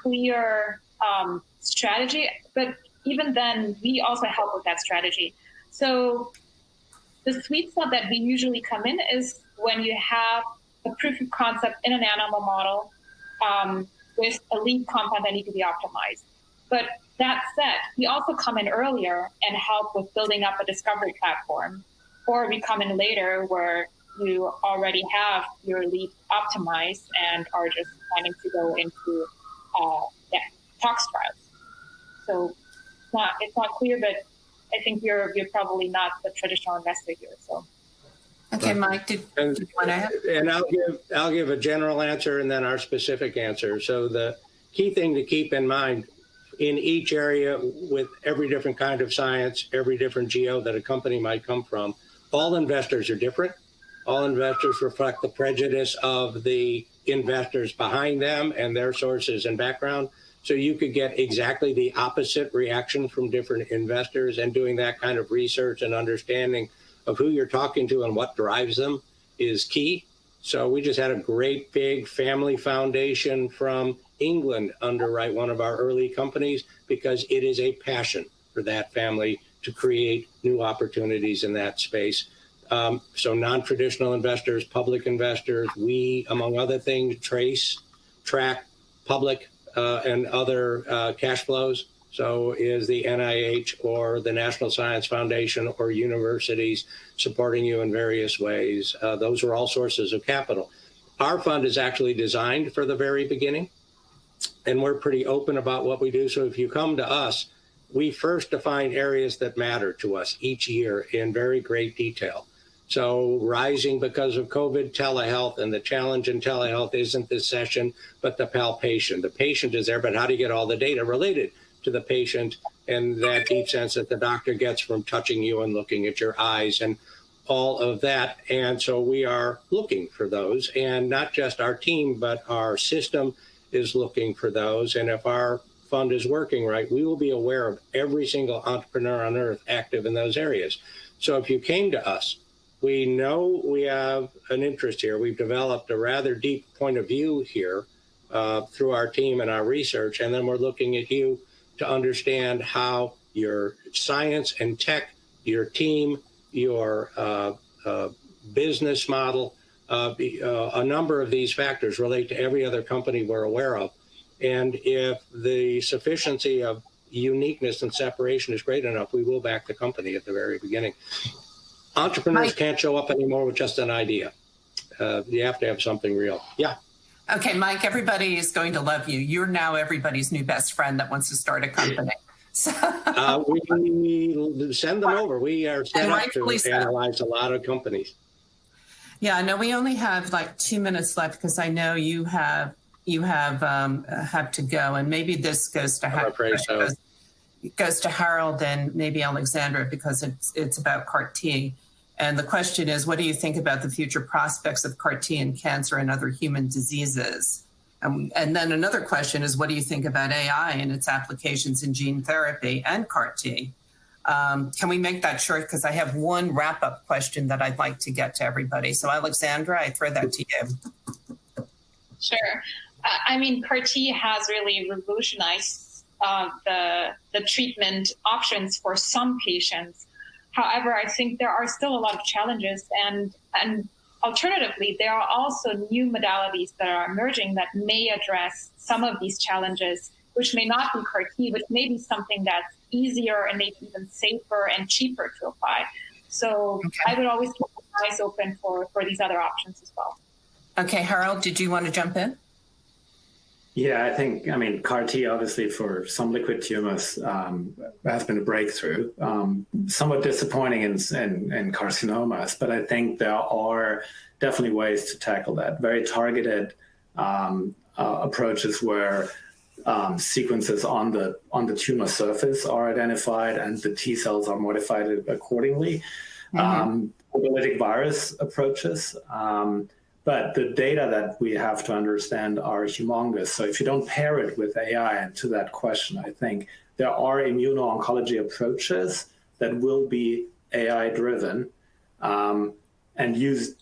clear strategy. But even then, we also help with that strategy. So the sweet spot that we usually come in is when you have a proof of concept in an animal model with a lead compound that needs to be optimized. But that said, we also come in earlier and help with building up a discovery platform, or we come in later where you already have your lead optimized and are just planning to go into tox trials. So it's not clear, but I think you're probably not the traditional investor here. So. Okay, Mike, did you want to add? And I'll give a general answer and then our specific answer. So the key thing to keep in mind in each area with every different kind of science, every different geo that a company might come from, all investors are different. All investors reflect the prejudice of the investors behind them and their sources and background. So you could get exactly the opposite reaction from different investors, and doing that kind of research and understanding of who you're talking to and what drives them is key. So we just had a great big family foundation from England underwrite one of our early companies because it is a passion for that family to create new opportunities in that space. So non-traditional investors, public investors, we, among other things, track public and other cash flows. So is the NIH or the National Science Foundation or universities supporting you in various ways? Those are all sources of capital. Our fund is actually designed for the very beginning, and we're pretty open about what we do. So if you come to us, we first define areas that matter to us each year in very great detail. So rising because of COVID, telehealth, and the challenge in telehealth isn't the session, but the palpation. The patient is there, but how do you get all the data related to the patient and that deep sense that the doctor gets from touching you and looking at your eyes and all of that? And so we are looking for those, and not just our team, but our system is looking for those. And if our fund is working right, we will be aware of every single entrepreneur on earth active in those areas. So if you came to us, we know we have an interest here. We've developed a rather deep point of view here through our team and our research, and then we're looking at you to understand how your science and tech, your team, your business model, a number of these factors relate to every other company we're aware of. And if the sufficiency of uniqueness and separation is great enough, we will back the company at the very beginning. Entrepreneurs can't show up anymore with just an idea. You have to have something real. Yeah. Okay, Mike, everybody is going to love you. You're now everybody's new best friend that wants to start a company. So we send them over. We are set up to analyze a lot of companies. Yeah, I know we only have like 2 minutes left because I know you have to go, and maybe this goes to Harold and maybe Alexandra because it's about CAR-T. And the question is, what do you think about the future prospects of CAR-T in cancer and other human diseases? And then another question is, what do you think about AI and its applications in gene therapy and CAR-T? Can we make that short? Because I have one wrap-up question that I'd like to get to everybody. So Alexandra, I throw that to you. Sure. I mean, CAR-T has really revolutionized the treatment options for some patients. However, I think there are still a lot of challenges, and alternatively, there are also new modalities that are emerging that may address some of these challenges, which may not be CAR-T, which may be something that's easier and maybe even safer and cheaper to apply. So I would always keep my eyes open for these other options as well. Okay, Harold, did you want to jump in? Yeah, I mean, CAR-T obviously for some liquid tumors has been a breakthrough, somewhat disappointing in carcinomas, but I think there are definitely ways to tackle that. Very targeted approaches where sequences on the tumor surface are identified and the T cells are modified accordingly. Oncolytic virus approaches, But the data that we have to understand are humongous. So if you don't pair it with AI, and to that question, I think there are immuno-oncology approaches that will be AI-driven and use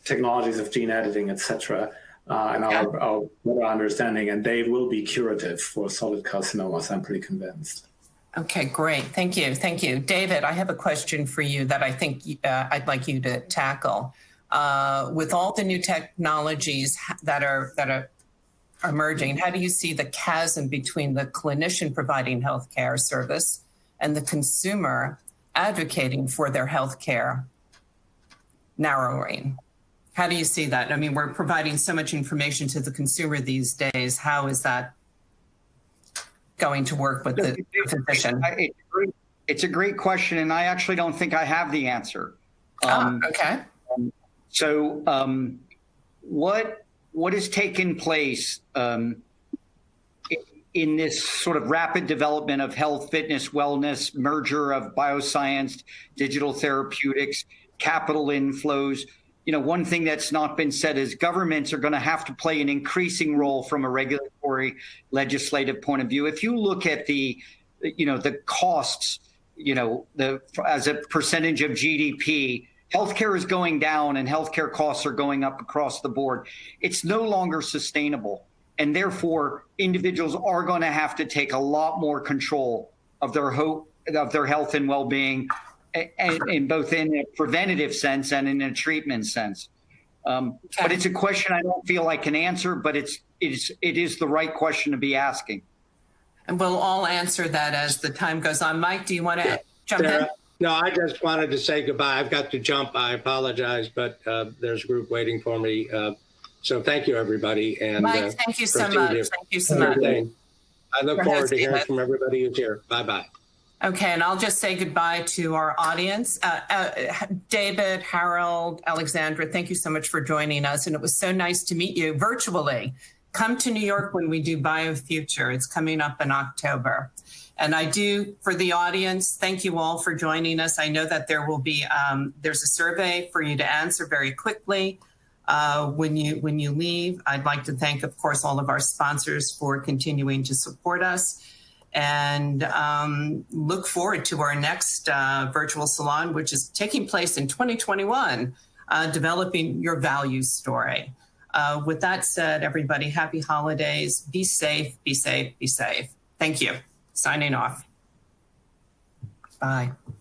technologies of gene editing, et cetera, and our better understanding, and they will be curative for solid carcinomas, I'm pretty convinced. Okay, great. Thank you. Thank you. David, I have a question for you that I think I'd like you to tackle. With all the new technologies that are emerging, how do you see the chasm between the clinician providing healthcare service and the consumer advocating for their healthcare narrowing? How do you see that? I mean, we're providing so much information to the consumer these days. How is that going to work with the physician? It's a great question, and I actually don't think I have the answer. Okay. So what has taken place in this sort of rapid development of health, fitness, wellness, merger of bioscience, digital therapeutics, capital inflows? You know, one thing that's not been said is governments are going to have to play an increasing role from a regulatory, legislative point of view. If you look at the costs, as a percentage of GDP, healthcare is going down and healthcare costs are going up across the board. It's no longer sustainable. And therefore, individuals are going to have to take a lot more control of their health and well-being, and in both in a preventative sense and in a treatment sense. But it's a question I don't feel I can answer, but it is the right question to be asking. And we'll all answer that as the time goes on. Mike, do you want to jump in? No, I just wanted to say goodbye. I've got to jump. I apologize, but there's a group waiting for me. So thank you, everybody. And Mike, thank you so much. Thank you so much. I look forward to hearing from everybody who's here. Bye-bye. Okay, and I'll just say goodbye to our audience. David, Harold, Alexandra, thank you so much for joining us. And it was so nice to meet you virtually. Come to New York when we do BioFuture. It's coming up in October. And I do, for the audience, thank you all for joining us. I know that there will be, there's a survey for you to answer very quickly when you leave. I'd like to thank, of course, all of our sponsors for continuing to support us. And look forward to our next virtual salon, which is taking place in 2021, developing your value story. With that said, everybody, happy holidays. Be safe, be safe, be safe. Thank you. Signing off. Bye.